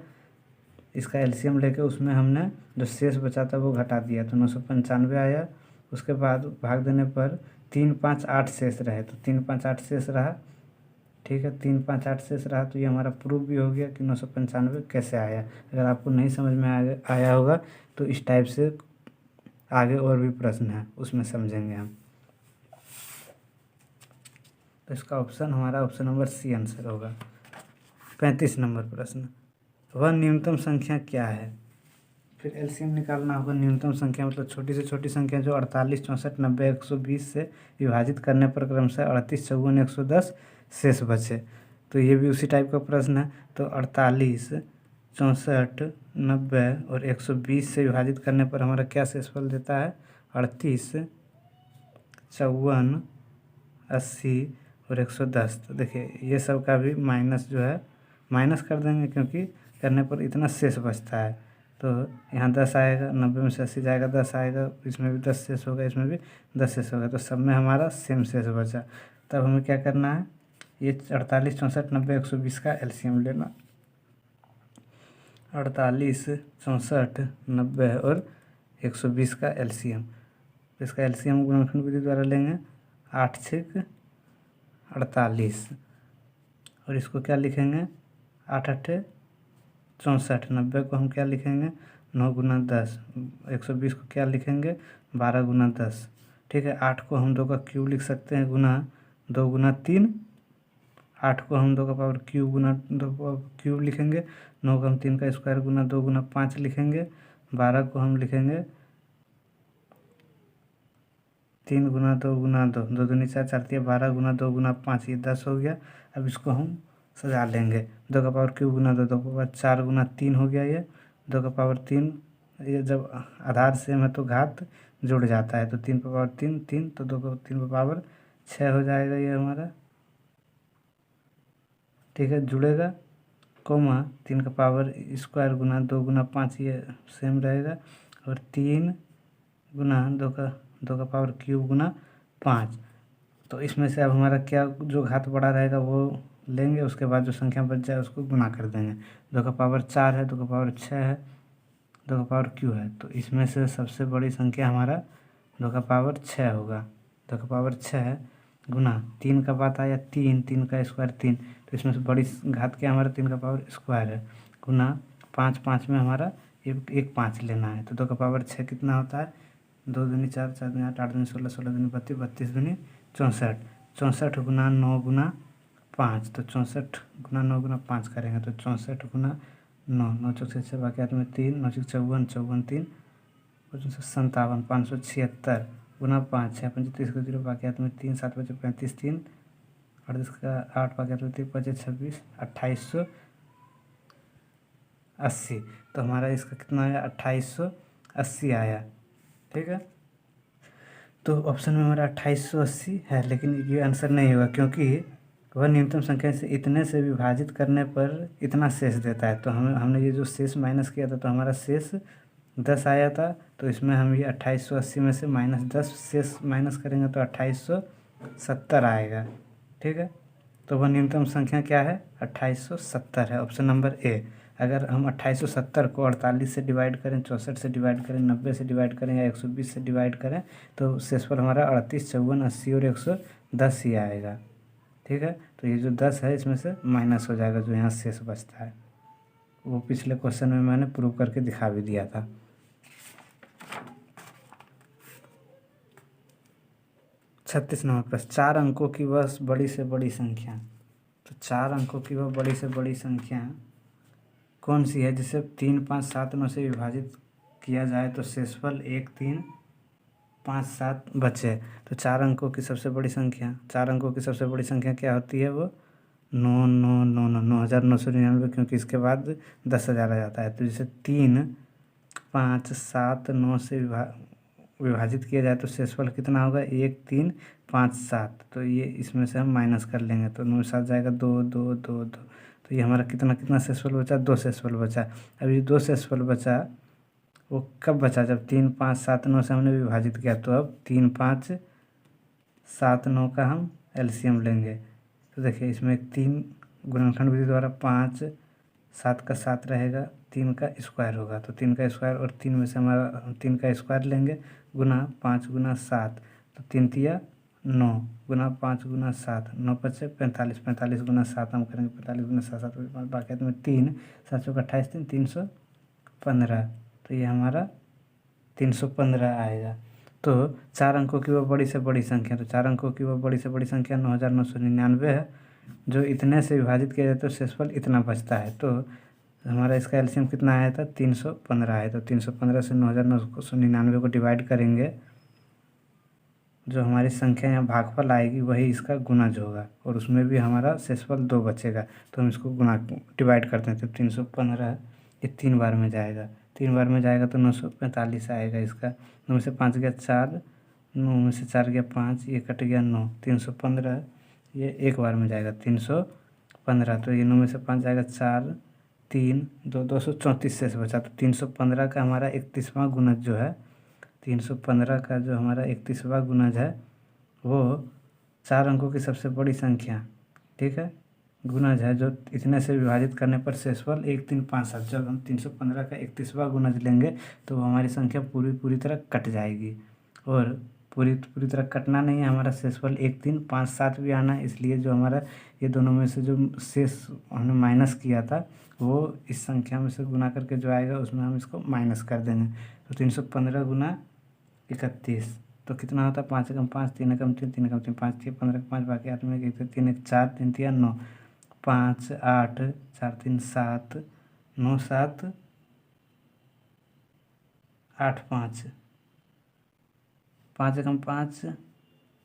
इसका एलसीएम लेके उसमें हमने जो शेष बचा था वो घटा दिया, तो 995 आया। उसके बाद भाग देने पर 3 5 8 शेष रहे, तो 3 5 8 शेष रहा। ठीक है, 3 5 8 शेष रहा, तो ये हमारा प्रूफ भी हो गया कि 995 कैसे आया। अगर आपको नहीं समझ में आया होगा तो इस टाइप से आगे और भी प्रश्न है, उसमें समझेंगे हम। तो इसका ऑप्शन हमारा ऑप्शन नंबर सी आंसर होगा। 35 नंबर प्रश्न, वह न्यूनतम संख्या क्या है? फिर एलसीएम निकालना होगा। न्यूनतम संख्या मतलब छोटी से छोटी संख्या जो 48 64 90 120 से विभाजित करने पर क्रमशः 38 54 110 शेष बचे। तो ये भी उसी टाइप का प्रश्न है। तो 48 64 90 और 120 से विभाजित करने पर हमारा क्या शेषफल देता है? 38 54 80 और 110। तो देखिए ये सब का भी माइनस जो है माइनस कर देंगे, क्योंकि करने पर इतना शेष बचता है। तो यहाँ 10 आएगा, 90 में से 80 जाएगा, 10 आएगा, इसमें भी 10 शेष होगा, इसमें भी 10 शेष होगा, तो सब में हमारा सेम शेष बचा। तब हमें क्या करना है? ये 48 64 90 120 का एलसीएम लेना। 48 64 90 और 120 का एलसीएम। इसका एलसीएम गुणनखंड विधि द्वारा लेंगे। 8 6 48 और इसको क्या लिखेंगे? 8 8 64। 90 को हम क्या लिखेंगे? 9 गुना 10। 120 को क्या लिखेंगे? 12 गुना 10। ठीक है, 8 को हम 2 का क्यूब लिख सकते हैं, गुना 2 गुना 3। 8 को हम 2 का पावर क्यूब गुना 2 क्यूब लिखेंगे। 9 को हम 3 का स्क्वायर गुना 2 गुना 5 लिखेंगे। 12 को हम लिखेंगे 3 गुना 2 गुना 2, 2 दूनी 4 4 तिया 12 गुना 2 गुना 5, ये 10 हो गया। अब इसको हम सजा लेंगे। 2 का पावर क्यूब गुना 2, 2 का पावर 4 गुना 3 हो गया। ये 2 का पावर 3, ये जब आधार सेम है तो घात जुड़ जाता है, तो 3 का पावर 3 3, तो 2 का 3 का पावर 6 हो जाएगा ये हमारा। ठीक है, जुड़ेगा, कोमा 3 का पावर स्क्वायर गुना 2 गुना 5, ये सेम रहेगा, और 3 गुना 2 का पावर क्यूब गुना 5। तो इसमें से अब हमारा क्या जो घात बड़ा रहेगा वो लेंगे, उसके बाद जो संख्या बच जाए उसको गुना कर देंगे। 2 का पावर 4 है, 2 का पावर 6 है, 2 का पावर क्यू है, तो इसमें से सबसे बड़ी संख्या हमारा 2 का पावर 6 होगा। 2 का पावर 6 है, गुना 3 का बात आया 3, 3 का स्क्वायर 3, तो इसमें से बड़ी घात क्या हमारा 3 का पावर स्क्वायर है, गुना 5, 5 में हमारा एक 5 लेना है। तो 2 का पावर 6 कितना होता है? 2 दूनी 4, 4 दूनी 8, 8 दूनी 16, 16 दूनी 32, 32 दूनी 64, 64 गुना 9 गुना 5, तो 64 गुना 9 गुना 5 करेंगे, तो 64 गुना 9, 9 चौक से 6 बाकी हाथ में 3, 9 चौक 54, 54 3 57, 576 गुना 5, 6 पंचे 30 का 0 बाकी हाथ में 3, 7 बचे 35 3, 38 का 8 बाकी हाथ में 3 बचे 26, 2880। तो हमारा इसका कितना आया? 2880 आया। ठीक है, तो ऑप्शन में हमारा 2880 है, लेकिन ये आंसर नहीं होगा, क्योंकि वह न्यूनतम संख्या से इतने से विभाजित करने पर इतना शेष देता है। तो हमने ये जो शेष माइनस किया था, तो हमारा शेष 10 आया था, तो इसमें हम ये 2880 में से -10 शेष माइनस करेंगे तो 2870 आएगा। ठीक है, तो वह न्यूनतम संख्या क्या है? 2870 है, ऑप्शन नंबर ए। अगर हम 2870 को 48 से डिवाइड करें, 64 से डिवाइड करें, 90 से डिवाइड करें या 120 से डिवाइड करें, तो शेषफल हमारा 38 54 80 और 110 ही आएगा। ठीक है, तो ये जो 10 है इसमें से माइनस हो जाएगा, जो यहाँ शेष बचता है। वो पिछले क्वेश्चन में मैंने प्रूव करके दिखा भी दिया था। 36 नंबर प्रश्न, 4 अंकों की वह बड़ी से बड़ी संख्या। तो 4 अंकों की वह बड़ी से बड़ी संख्या कौन सी है जिसे 3 5 7 9 से विभाजित किया जाए तो शेषफल 1 3 5 7 बचे। तो 4 अंकों की सबसे बड़ी संख्या, 4 अंकों की सबसे बड़ी संख्या क्या होती है? वो 9 9 9 9 9999, क्योंकि इसके बाद 10,000 आ जाता है। तो जैसे 3 5 7 9 से विभाजित किया जाए तो शेषफल कितना होगा? 1 3 5 7। तो ये इसमें से हम माइनस कर लेंगे, तो 9 7 जाएगा 2 2 2 2, तो ये हमारा कितना कितना शेषफल बचा? 2 शेषफल बचा। अब ये 2 शेषफल बचा, वो कब बचा, जब 3 5 7 9 से हमने विभाजित किया। तो अब 3 5 7 9 का हम एलसीएम लेंगे। तो देखिए इसमें 3 गुणनखंड विधि द्वारा 5 7 का 7 रहेगा, 3 का स्क्वायर होगा। तो 3 का स्क्वायर और 3 में से हमारा 3 का स्क्वायर लेंगे, गुना 5 गुना 7, तो 3 तिया 9, गुना 5 गुना 7, 9 पचे 45, 45 गुना 7 हम करेंगे, 45 गुना 7 7 बाकी में 3 7 चौक 28 3 315। तो ये हमारा 315 आएगा। तो 4 अंकों की वह बड़ी से बड़ी संख्या, तो 4 अंकों की वह बड़ी से बड़ी संख्या 9999 है, जो इतने से विभाजित किया जाए तो शेषफल इतना बचता है। तो हमारा इसका एलसीएम कितना आया था, 315 है। तो 315 से 9999 को डिवाइड करेंगे, जो हमारी संख्या यहाँ भागफल आएगी वही इसका गुणज होगा, और उसमें भी हमारा शेषफल 2 बचेगा। तो हम इसको गुना डिवाइड करते हैं। तो 315 ये 3 बार में जाएगा, 3 बार में जाएगा तो 945 आएगा इसका। 9 में से 5 गया 4, 9 में से 4 गया 5, ये कट गया 9, 315 ये एक बार में जाएगा 315। तो ये 9 में से 5 जाएगा 4 3 2 234 शेष बचा। तो 315 का हमारा 31वां गुणज जो है, 315 का जो हमारा 31वां गुणज है वो 4 अंकों की सबसे बड़ी संख्या, ठीक है, गुणज है, जो इतने से विभाजित करने पर शेषफल 1357। जब हम 315 का 31वां गुणज लेंगे तो वो हमारी संख्या पूरी तरह कट जाएगी, और पूरी तरह कटना नहीं है, हमारा शेषफल 1357 भी आना है। इसलिए जो हमारा ये दोनों में से जो शेष हमने माइनस किया था वो इस संख्या में से गुना करके जो आएगा उसमें हम इसको माइनस कर देंगे। तो 315 गुना 31, तो कितना होता है, 5 एकम 5 3 एकम 3 3 एकम 3 5 3 15 5 बाकी 8 में 1 3 1 4 3 3 9 5 8 4 3 7 9 7 8 5 5 एकम 5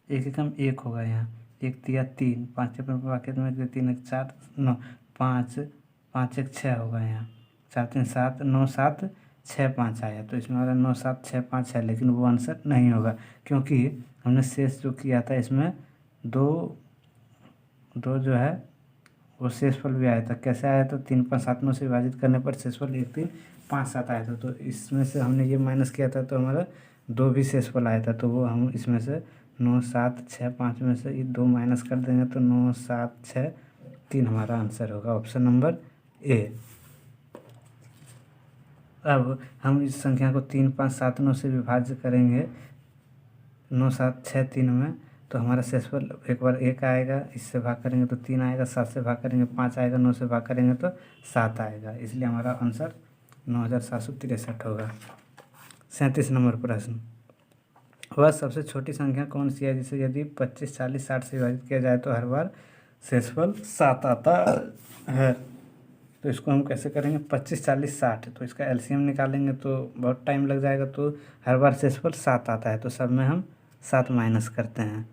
1 एकम 1 होगा यहाँ, 1 तिया 3 5 छः बाकी में 3 1 4 9 5 5 1 6 होगा यहाँ, 4 3 7 9 7 6 5 आया। तो इसमें वाला 9 7 6 5 है, लेकिन वो आंसर नहीं होगा, क्योंकि हमने शेष जो किया था इसमें दो जो है वो शेषफल भी आया था। कैसे आया था, 3 5 7 9 से विभाजित करने पर शेषफल 1 3 5 7 आया था। तो इसमें से हमने ये माइनस किया था तो हमारा 2 भी शेषफल आया था। तो वो हम इसमें से 9 7 6 5 में से ये 2 माइनस कर देंगे, तो 9 7 6 3 हमारा आंसर होगा, ऑप्शन नंबर ए। अब हम इस संख्या को 3 5 7 9 से विभाज्य करेंगे 9 7 6 3 में, तो हमारा शेषफल एक बार 1 आएगा, इससे भाग करेंगे तो 3 आएगा, 7 से भाग करेंगे 5 आएगा, 9 से भाग करेंगे तो 7 आएगा। इसलिए हमारा आंसर 9763 होगा। 37 नंबर प्रश्न, वह सबसे छोटी संख्या कौन सी है जिसे यदि 25 40 60 से विभाजित किया जाए तो हर बार शेषफल 7 आता है। तो इसको हम कैसे करेंगे, 25 40 60, तो इसका एलसीएम निकालेंगे तो बहुत टाइम लग जाएगा। तो हर बार शेषफल 7 आता है, तो सब में हम 7 माइनस करते हैं।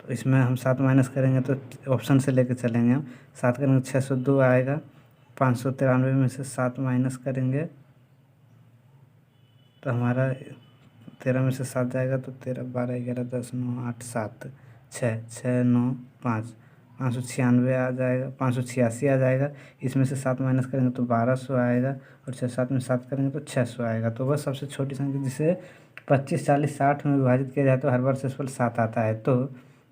तो इसमें हम 7 माइनस करेंगे तो ऑप्शन से लेके चलेंगे हम, 7 करेंगे 602 आएगा, 593 में से 7 माइनस करेंगे तो हमारा 13 में से 7 जाएगा तो 13 12 11 10 9 8 7 6 6 9 5 596 आ जाएगा, 586 आ जाएगा। इसमें से 7 माइनस करेंगे तो 1200 आएगा, और 6 7 में 7 करेंगे तो 600 आएगा। तो वह सबसे छोटी संख्या जिसे 25 40 60 में विभाजित किया जाए तो हर बार शेषफल 7 आता है। तो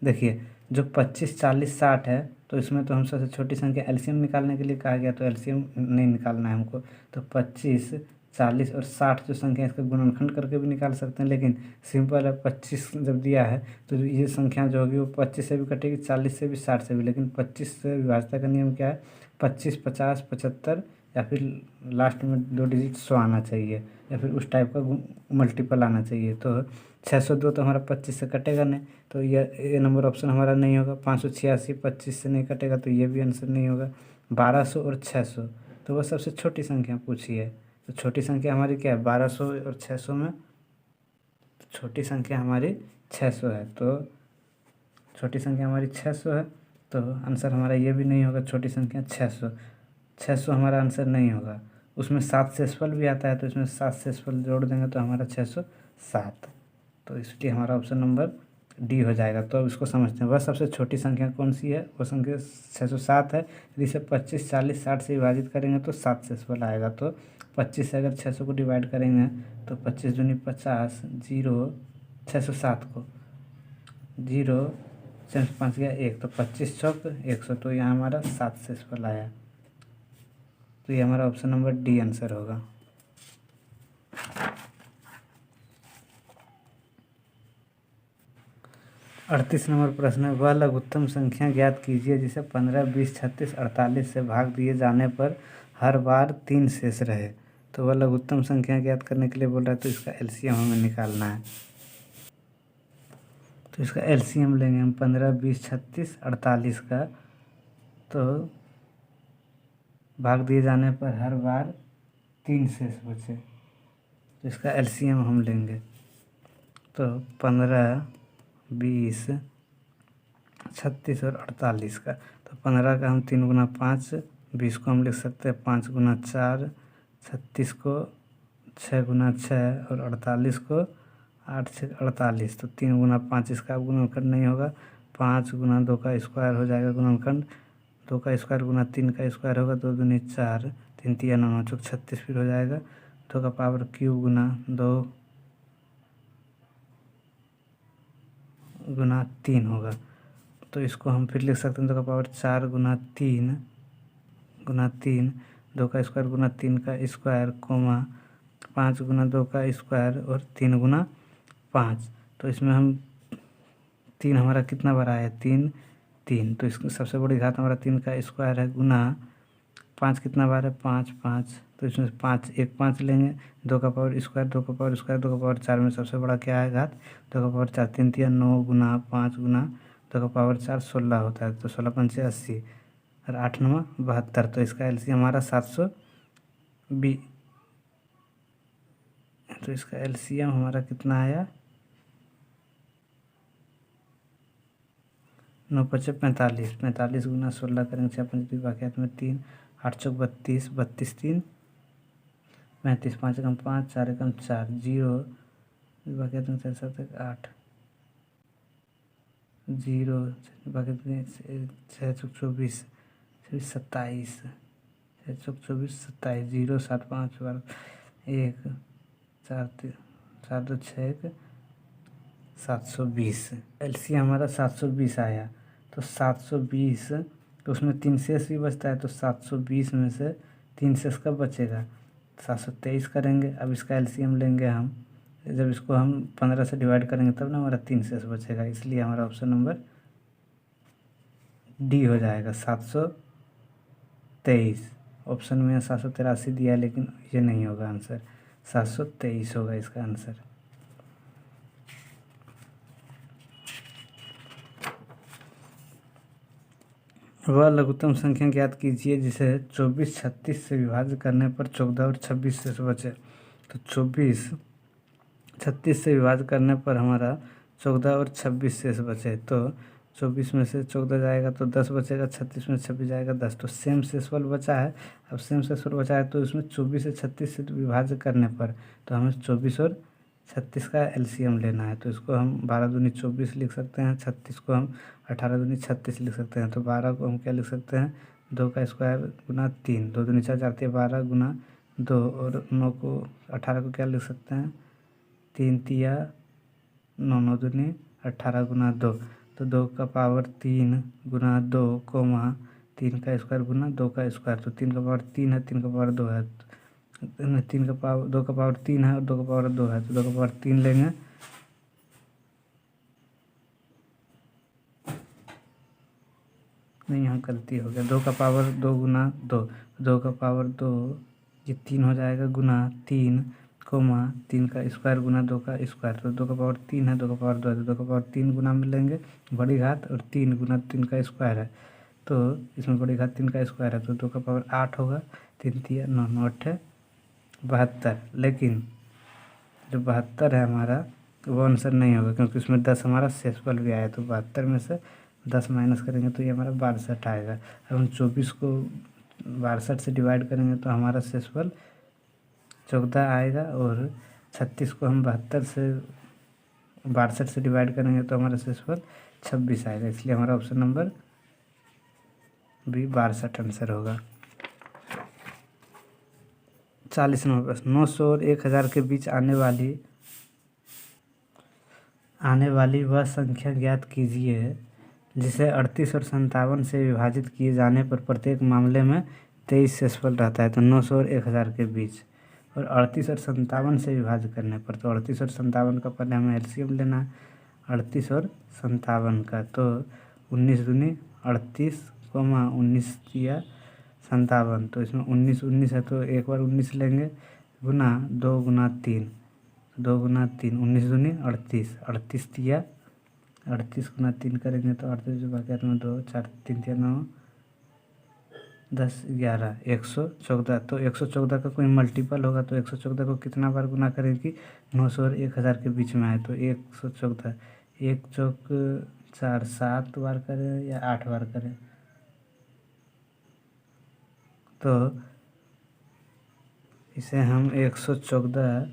देखिए जो 25 40 60 है, तो इसमें तो हम सबसे छोटी संख्या एलसीएम निकालने के लिए कहा गया, तो एलसीएम नहीं निकालना है हमको। तो 25 40 और 60 जो संख्या है इसका गुणनखंड करके भी निकाल सकते हैं, लेकिन सिंपल है, 25 जब दिया है तो ये संख्या जो होगी वो 25 से भी कटेगी, 40 से भी, 60 से भी। लेकिन 25 से विभाज्यता का नियम क्या है, 25 50 75 या फिर लास्ट में 2 डिजिट 100 आना चाहिए, या फिर उस टाइप का मल्टीपल आना चाहिए। तो 602 तो हमारा 25 से कटेगा नहीं, तो ये नंबर ऑप्शन हमारा नहीं होगा। 586 25 से नहीं कटेगा, तो ये भी आंसर नहीं होगा। 1200 और 600, तो वह सबसे छोटी संख्या पूछी है। तो छोटी संख्या हमारी क्या है, 1200 और 600 में, तो छोटी संख्या हमारी 600 है। तो छोटी संख्या हमारी 600 है, तो आंसर हमारा ये भी नहीं होगा। छोटी संख्या 600 हमारा आंसर नहीं होगा। उसमें 7 शेषफल भी आता है, तो इसमें 7 शेषफल जोड़ देंगे तो हमारा 607। तो इसलिए हमारा ऑप्शन नंबर डी हो जाएगा। तो अब इसको समझते हैं, वह सबसे छोटी संख्या कौन सी है। वो संख्या 607 है। यदि इसे 25, 40, 60 से विभाजित करेंगे तो 7 से फल आएगा। तो 25 से अगर 600 को डिवाइड करेंगे तो 25 दूनी 50, जीरो 607 को, जीरो 5 गया 1, तो 25 चौक 100, तो यहाँ हमारा 7 से फल आया। तो ये हमारा ऑप्शन नंबर डी आंसर होगा। 38 नंबर प्रश्न है, वह लघुत्तम संख्या ज्ञात कीजिए जिसे 15, 20, 36, 48 से भाग दिए जाने पर हर बार 3 शेष रहे। तो वह लघुत्तम संख्या ज्ञात करने के लिए बोल रहा है, तो इसका एलसीएम हमें निकालना है। तो इसका एलसीएम लेंगे हम 15, 20, 36, 48 का। तो भाग दिए जाने पर हर बार 3 शेष बचे, तो इसका एलसीएम हम लेंगे। तो 15, 20, 36 और 48 का। तो 15 का हम 3 गुना 5, 20 को हम लिख सकते हैं 5 गुना 4, 36 को 6 गुना 6 और 48 को 8 6 48। तो 3 गुना 5 इसका गुणनखंड नहीं होगा, 5 गुना 2 का स्क्वायर हो जाएगा गुणनखंड, 2 का स्क्वायर गुना 3 का स्क्वायर होगा, 2 दूनी 4, 3 तिया 9, 9 चौक 36 फिर हो जाएगा। 2 का पावर क्यूब गुना 2 गुना 3 होगा। तो इसको हम फिर लिख सकते हैं 2 का पावर 4 गुना 3 गुना 3, 2 का स्क्वायर गुना 3 का स्क्वायर, कोमा 5 गुना 2 का स्क्वायर और 3 गुना 5। तो इसमें हम 3 हमारा कितना बड़ा है, 3 3। तो इसकी सबसे बड़ी घात हमारा 3 का स्क्वायर है, गुना 5 कितना बार है, 5 5। तो इसमें 5 एक 5 लेंगे, 2 का पावर स्क्वायर, 2 का पावर स्क्वायर, 2 का पावर 4 में सबसे बड़ा क्या है घात, 2 का पावर 4, 3 तिया 9 गुना 5 गुना 2 का पावर 4 16 होता है। तो 16 पंचे 80 और 8 9 72। तो इसका एलसीएम हमारा 720। तो इसका एलसीएम हमारा कितना आया, 9 पचे 45, 45 गुना 16 करेंगे 6 पंच वाक्यात में 3, 8 चौक 32, 32 3 35, 5 एकम 5, 4 एकम 4, जीरो वाक्यात में 4 7 8, जीरो वाक्यात में 6 चौक 24, 27, 6 चौक 24 27, जीरो 7 5 1 4 4 2 6 1 720। एलसीएम हमारा 720 आया। तो 720, तो उसमें 3 शेष भी बचता है, तो 720 में से 3 शेष कब बचेगा, 723 करेंगे। अब इसका एलसीएम लेंगे हम, जब इसको हम 15 से डिवाइड करेंगे तब ना हमारा 3 शेष बचेगा, इसलिए हमारा ऑप्शन नंबर डी हो जाएगा 723। ऑप्शन में 783 दिया है लेकिन ये नहीं होगा आंसर, 723 होगा इसका आंसर। वह लघुत्तम संख्या ज्ञात कीजिए जिसे 24 36 से विभाजित करने पर 14 और 26 शेष बचे। तो 24 36 से विभाजित करने पर हमारा 14 और 26 शेष बचे। तो 24 में से 14 जाएगा तो 10 बचेगा, 36 में 26 जाएगा 10। तो सेम शेषफल बचा है। अब सेम शेषफल बचा है तो इसमें 24 से 36 से विभाजित करने पर तो हमें 24 और 36 का एलसीएम लेना है। तो इसको हम 12 दूनी 24 लिख सकते हैं, 36 को हम 18 दूनी 36 लिख सकते हैं। तो 12 को हम क्या लिख सकते हैं, 2 का स्क्वायर गुना 3, 2 दूनी 4 4 12 गुना 2, और 9 को 18 को क्या लिख सकते हैं, 3 तिया 9 9 दूनी 18 गुना 2। तो 2 का पावर 3 गुना 2 कोमा 3 का स्क्वायर गुना 2 का स्क्वायर। तो 3 का पावर 3 है, 3 का पावर 2 है, 3 का पावर 2 का पावर 3 है और 2 का पावर 2 है। तो 2 का पावर 3 लेंगे, नहीं यहाँ गलती हो गया, 2 का पावर 2 गुना 2, 2 का पावर 2 ये 3 हो जाएगा गुना 3 कोमा 3 का स्क्वायर गुना 2 का स्क्वायर। तो 2 का पावर 3 है, 2 का पावर 2 है, तो 2 का पावर 3 गुना में लेंगे बड़ी घात, और 3 गुना 3 का स्क्वायर है। तो इसमें बड़ी घात 3 का स्क्वायर है, तो 2 का पावर 8 होगा, 3 तिया 9 9 8 72। लेकिन जो 72 है हमारा वो आंसर नहीं होगा, क्योंकि उसमें 10 हमारा शेषफल भी आया। तो 72 में से 10 माइनस करेंगे तो ये हमारा 62 आएगा। अब हम 24 को 62 से डिवाइड करेंगे तो हमारा शेषफल 14 आएगा, और 36 को हम 72 से 62 से डिवाइड करेंगे तो हमारा शेषफल 26 आएगा, इसलिए हमारा ऑप्शन नंबर बी 62 आंसर होगा। 40 नंबर प्रश्न, 900 और 1000 के बीच आने वाली वह संख्या ज्ञात कीजिए जिसे 38 और 57 से विभाजित किए जाने पर प्रत्येक मामले में 23 शेषफल रहता है। तो 900 और 1000 के बीच और 38 और 57 से विभाजित करने पर, तो 38 और 57 का पहले हमें एलसीएम लेना है। 38 और 57 का तो 19 दूनी 38, 19 या 57, तो इसमें 19 19 है तो एक बार 19 लेंगे, गुना 2 गुना 3, 2 गुना 3 19 दूनी 38, 38 दिया 38 गुना 3 करेंगे तो 38 बाकी में 2 4 3 9 10 11 114, तो 114 का कोई मल्टीपल होगा तो 114 को कितना बार गुना करेंगे? 900 और 1000 के बीच में आए तो 114, 1 चौक 4, 7 बार करें या 8 बार करें? तो इसे हम 114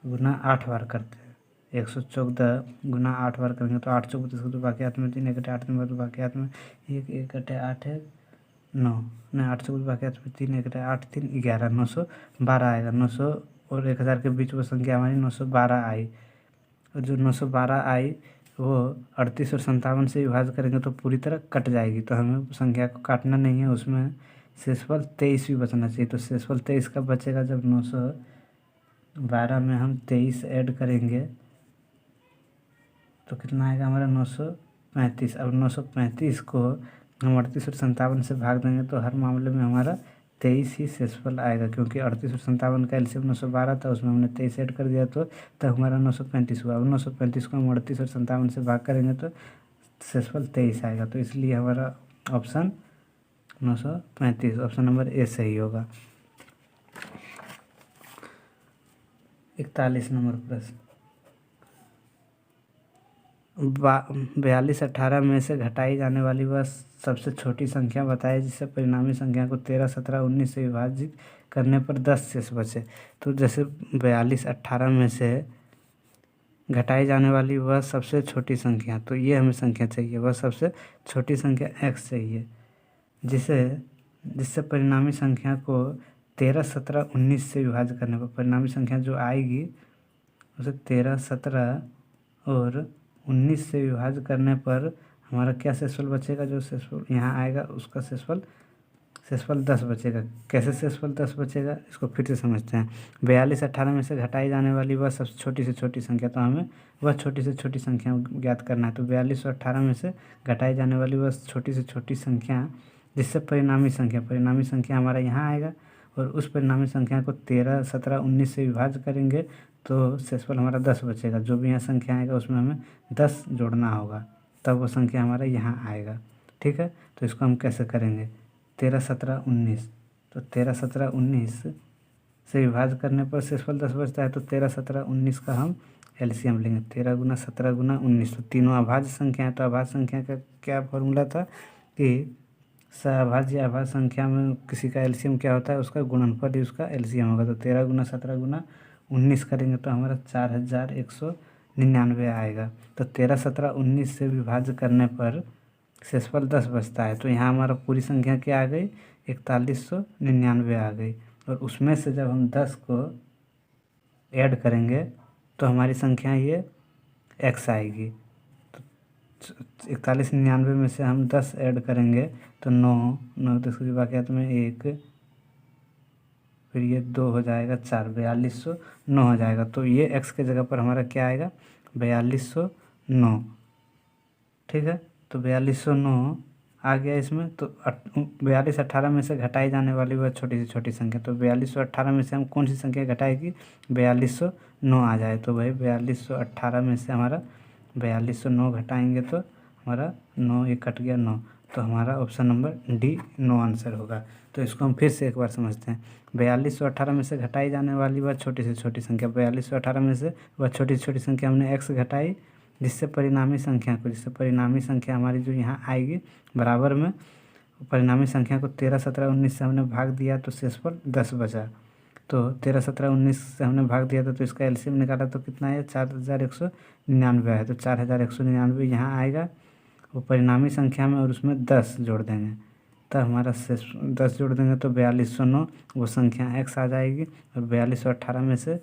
गुना 8 बार करते हैं। 114 गुना 8 बार करेंगे तो 8 चौक 32, बाकी हाथ में 3, 1 कटे 8 में, बाकी हाथ में 1 1 कटे 8 है 9, नहीं 8 चौक बाकी हाथ में 3, 1 कटे 8 3 11, 912 आएगा। 900 और 1000 के बीच वो संख्या हमारी 912 आई, और जो 912 आई वो 38 और 57 से विभाजित करेंगे तो पूरी तरह कट जाएगी, तो हमें संख्या को काटना नहीं है, उसमें शेषफल 23 भी बचना चाहिए। तो शेषफल 23 कब बचेगा? जब 912 में हम 23 ऐड करेंगे तो कितना आएगा हमारा? 935। अब 935 को हम 38 और 57 से भाग देंगे तो हर मामले में हमारा 23 ही शेषफल आएगा, क्योंकि 38 और 57 का एलसीएम 912 था, उसमें हमने 23 ऐड कर दिया तो तब हमारा 935 हुआ। अब 935 को हम 38 और 57 से भाग करेंगे तो शेषफल 23 आएगा, तो इसलिए हमारा ऑप्शन 935 ऑप्शन नंबर ए सही होगा। 41 नंबर प्रश्न, 42 18 में से घटाई जाने वाली वह सबसे छोटी संख्या बताए जिससे परिणामी संख्या को 13 17 19 से विभाजित करने पर 10 शेष बचे। तो जैसे 42 18 में से घटाई जाने वाली वह सबसे छोटी संख्या, तो ये हमें संख्या चाहिए, वह सबसे छोटी संख्या x चाहिए जिससे परिणामी संख्या को 13 17 19 से विभाजित करने पर परिणामी संख्या जो आएगी उसे 13 17 और 19 से विभाजित करने पर हमारा क्या शेषफल बचेगा? जो शेषफल यहाँ आएगा उसका शेषफल 10 बचेगा। कैसे शेषफल 10 बचेगा इसको फिर से समझते हैं। 42 18 में से घटाई जाने वाली वह सबसे छोटी से छोटी संख्या, तो हमें वह छोटी से छोटी संख्या ज्ञात करना है। तो 42 और 18 में से घटाई जाने वाली वह छोटी से छोटी संख्या जिससे परिणामी संख्या हमारा यहाँ आएगा, और उस परिणामी संख्या को 13 17 19 से विभाजित करेंगे तो शेषफल हमारा 10 बचेगा। जो भी यहाँ संख्या आएगा उसमें हमें 10 जोड़ना होगा, तब वो संख्या हमारा यहाँ आएगा। ठीक है, तो इसको हम कैसे करेंगे? 13 17 19, तो 13 17 19 से विभाजित करने पर शेषफल 10 बचता है, तो 13 17 19 का हम एलसीएम लेंगे। 13 गुना 17 गुना 19, तो तीनों अभाज्य संख्या है, तो अभाज्य संख्या का क्या फॉर्मूला था कि सभाज्य या अभाज्य संख्या में किसी का एलसीएम क्या होता है? उसका गुणनफल ही उसका एलसीएम होगा। तो 13 गुना 17 गुना 19 करेंगे तो हमारा 4199 आएगा। तो 13 17 19 से विभाजित करने पर शेषफल 10 बचता है, तो यहाँ हमारा पूरी संख्या क्या आ गई? 4199 आ गई, और उसमें से जब हम 10 को ऐड करेंगे तो हमारी संख्या ये x आएगी। तो 4199 में से हम 10 ऐड करेंगे तो 9 9 10 के बाकी हाथ में 1, फिर ये 2 हो जाएगा 4, 4209 हो जाएगा। तो ये x के जगह पर हमारा क्या आएगा? 4209। ठीक है, तो 4209 आ गया इसमें। तो 42 18 में से घटाई जाने वाली वह छोटी से छोटी संख्या, तो 4218 में से हम कौन सी संख्या घटाएगी? 4209 आ जाए। तो भाई 4218 में से हमारा 4209 घटाएंगे तो हमारा 9 एक कट गया 9, तो हमारा ऑप्शन नंबर डी 9 आंसर होगा। तो इसको हम फिर से एक बार समझते हैं। 4218 में से घटाई जाने वाली वह छोटी से छोटी संख्या, 4218 में से वह छोटी से छोटी संख्या हमने x घटाई जिससे परिणामी संख्या हमारी जो यहाँ आएगी बराबर में परिणामी संख्या को 13 17 19 से हमने भाग दिया तो शेषफल 10 बचा। तो 13, 17, 19 से हमने भाग दिया था, तो इसका एलसीएम निकाला तो कितना है, 4199 है। तो 4199 यहाँ आएगा वो परिणामी संख्या में, और उसमें 10 जोड़ देंगे, तब हमारा शेष 10 जोड़ देंगे तो 4209 वो संख्या x आ जाएगी। और 4218 में से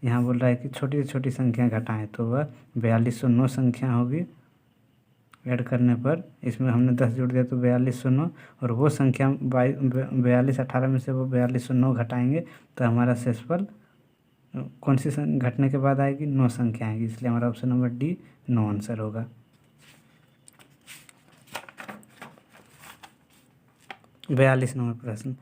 यहाँ बोल रहा है कि छोटी से छोटी संख्या घटाएं, तो वह 4209 संख्या होगी। ऐड करने पर इसमें हमने 10 जोड़ दिया तो 4209, और वो संख्या 4218 में से वो 4209 घटाएंगे तो हमारा शेषफल कौन सी घटने के बाद आएगी, 9 संख्या आएगी, इसलिए हमारा ऑप्शन नंबर डी 9 आंसर होगा। 42 नंबर प्रश्न,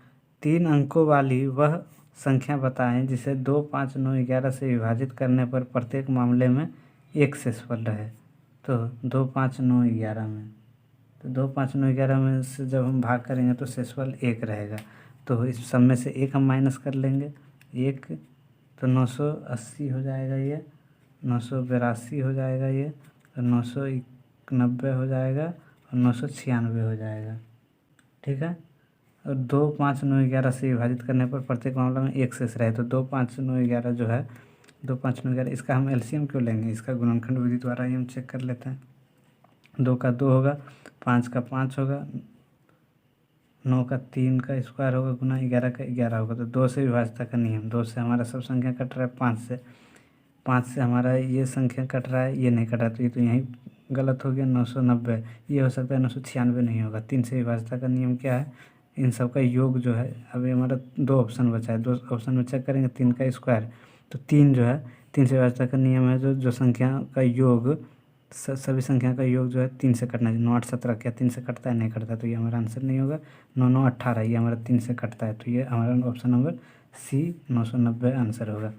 3 अंकों वाली वह संख्या बताएं जिसे 2, 5, 9, 11 से विभाजित करने पर प्रत्येक मामले में एक शेषफल रहे। तो 2, 5, 9, 11 में, तो 2, 5, 9, 11 में से जब हम भाग करेंगे तो शेषफल 1 रहेगा। तो इस सब में से 1 हम माइनस कर लेंगे, 1, तो 980 हो जाएगा ये, 982 हो जाएगा ये, और 991 हो जाएगा, और 996 हो जाएगा। ठीक है। और 2, 5, 9, 11 से विभाजित करने पर प्रत्येक मामला में एक शेष रहे। तो 2, 5, 9, 11 जो है, 2, 5, 9, 11, इसका हम एलसीएम क्यों लेंगे, इसका गुणनखंड विधि द्वारा ही हम चेक कर लेते हैं। 2 का 2 होगा, 5 का 5 होगा, 9 का 3 का स्क्वायर होगा, गुना 11 का 11 होगा। तो 2 से विभाजता का नियम, 2 से हमारा सब संख्या कट रहा है, 5 से हमारा ये संख्या कट रहा है, ये नहीं कट रहा, तो ये तो यहीं गलत हो गया। 990 ये हो सकता है, 996 नहीं होगा। 3 से विभाजता का नियम क्या है, इन सब का योग जो है, अभी हमारा 2 ऑप्शन बचा है, 2 ऑप्शन में चेक करेंगे, 3 का स्क्वायर, तो 3 जो है, 3 से विभाजता का नियम है, जो संख्या का योग, सभी संख्या का योग जो है 3 से कटना चाहिए। 9, 8, 17 क्या 3 से कटता है, नहीं कटता, तो ये हमारा आंसर नहीं होगा। 9, 9, 18 ये हमारा 3 से कटता है, तो ये हमारा ऑप्शन नंबर सी 990 आंसर होगा।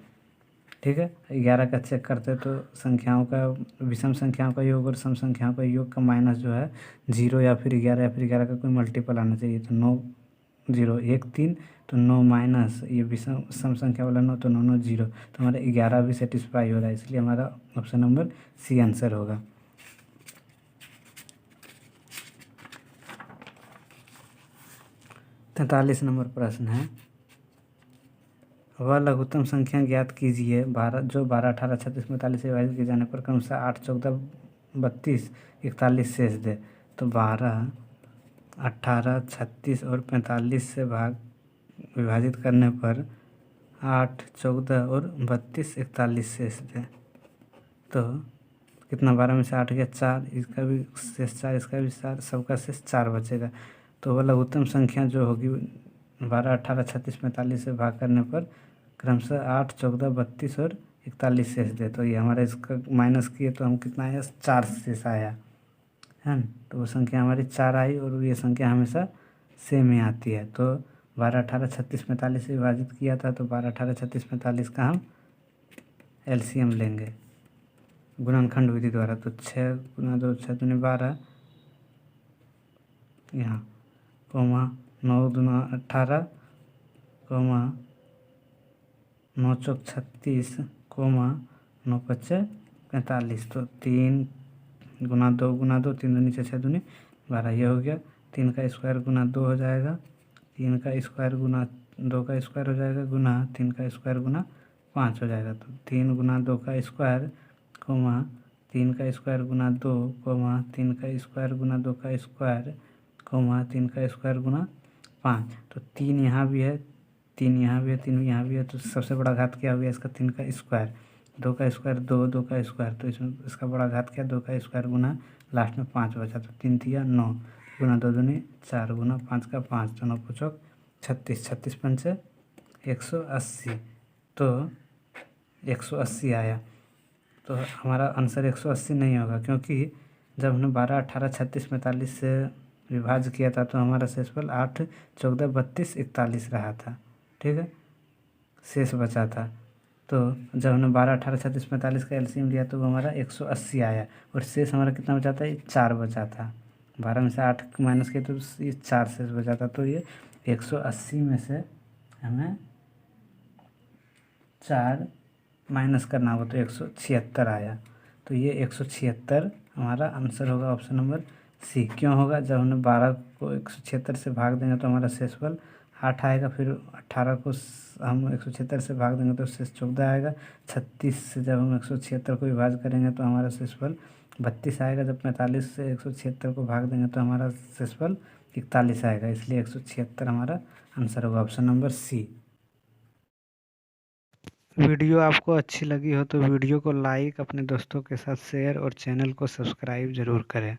ठीक है। 11 का चेक करते हैं तो संख्याओं का, विषम संख्याओं का योग और सम संख्याओं का योग का माइनस जो है 0 या फिर 11 या फिर 11 का कोई मल्टीपल आना चाहिए। तो 9, 0, 1, 3, तो 9 माइनस ये विषम सम संख्या वाला 9, तो 9, 9, 0, तो हमारा 11 भी सेटिस्फाई हो रहा है, इसलिए हमारा ऑप्शन नंबर सी आंसर होगा। 43 नंबर प्रश्न है, वह लघुत्तम संख्या ज्ञात कीजिए 12 जो 12, 18, 36, 45 से विभाजित किए जाने पर क्रमशः 8, 14, 32, 41 शेष दे। तो 12, 18, 36 और 45 से विभाजित करने पर 8, 14 और 32, 41 शेष दे। तो कितना, 12 में से 8 गया 4, इसका भी शेष 4, इसका भी 4, सबका शेष 4 बचेगा। तो वह लघुत्तम संख्या जो होगी 12, 18, 36, 45 से भाग करने पर क्रमशः 8, 14, 32 और 41 शेष दे। तो ये हमारा इसका माइनस किए तो हम कितना आया, 4 शेष आया है ना। तो वो संख्या हमारी 4 आई, और ये संख्या हमेशा सेम ही आती है। तो 12, 18, 36, 45 से विभाजित किया था, तो 12, 18, 36, 45 का हम एलसीएम लेंगे गुणनखंड विधि द्वारा। तो 6 गुना 2, 6 दूनी 12, यहाँ कोमा 9 दूना 18, कोमा 9 चौक 36, कोमा 9 पच्चे 45। तो 3 गुना 2 गुना 2, 3 दूनी 6, 6 दूनी 12, ये हो गया। 3 का स्क्वायर गुना 2 हो जाएगा, 3 का स्क्वायर गुना 2 का स्क्वायर हो जाएगा, गुना 3 का स्क्वायर गुना 5 हो जाएगा। तो 3 गुना 2 का स्क्वायर, कोमा 3 का स्क्वायर गुना 2, कोमा 3 का स्क्वायर गुना 2 का स्क्वायर, कोमा 3 का स्क्वायर गुना 5। तो 3 यहाँ भी है, 3 यहाँ भी है, 3 यहाँ भी है, तो सबसे बड़ा घात क्या हो गया इसका, 3 का स्क्वायर। 2 का स्क्वायर 2, 2 का स्क्वायर, तो इसमें इसका बड़ा घात क्या, 2 का स्क्वायर गुना लास्ट में 5 बचा। तो 3 तिया 9, गुना 2 दूनी 4, गुना 5 का 5, तो 9 पचोक 36, 36 पंचे 180, तो 180 आया। तो हमारा आंसर 180 नहीं होगा, क्योंकि जब हमने 12, 18, 36, 45 से विभाज्य किया था तो हमारा शेषफल 8, 14, 32, 41 रहा था। ठीक है, शेष बचा था। तो जब हमने 12, 18, 36, 45 का एलसीएम लिया तो वो हमारा 180 आया, और शेष हमारा कितना बचा था, 4 बचा था। 12 में से 8 माइनस किया तो ये 4 शेष बचा था। तो ये 180 में से हमें 4 माइनस करना होगा, तो 176 आया। तो ये 176 हमारा आंसर होगा, ऑप्शन नंबर सी। क्यों होगा, जब हमने 12 को 176 से भाग देंगे तो हमारा शेषफल 8 आएगा, फिर 18 को हम 176 से भाग देंगे तो शेष 14 आएगा। 36 से जब हम 176 को विभाजित करेंगे तो हमारा शेषफल 32 आएगा। जब 45 से 176 को भाग देंगे तो हमारा शेषफल 41 आएगा। इसलिए 176 हमारा आंसर होगा, ऑप्शन नंबर सी। वीडियो आपको अच्छी लगी हो तो वीडियो को लाइक, अपने दोस्तों के साथ शेयर और चैनल को सब्सक्राइब ज़रूर करें।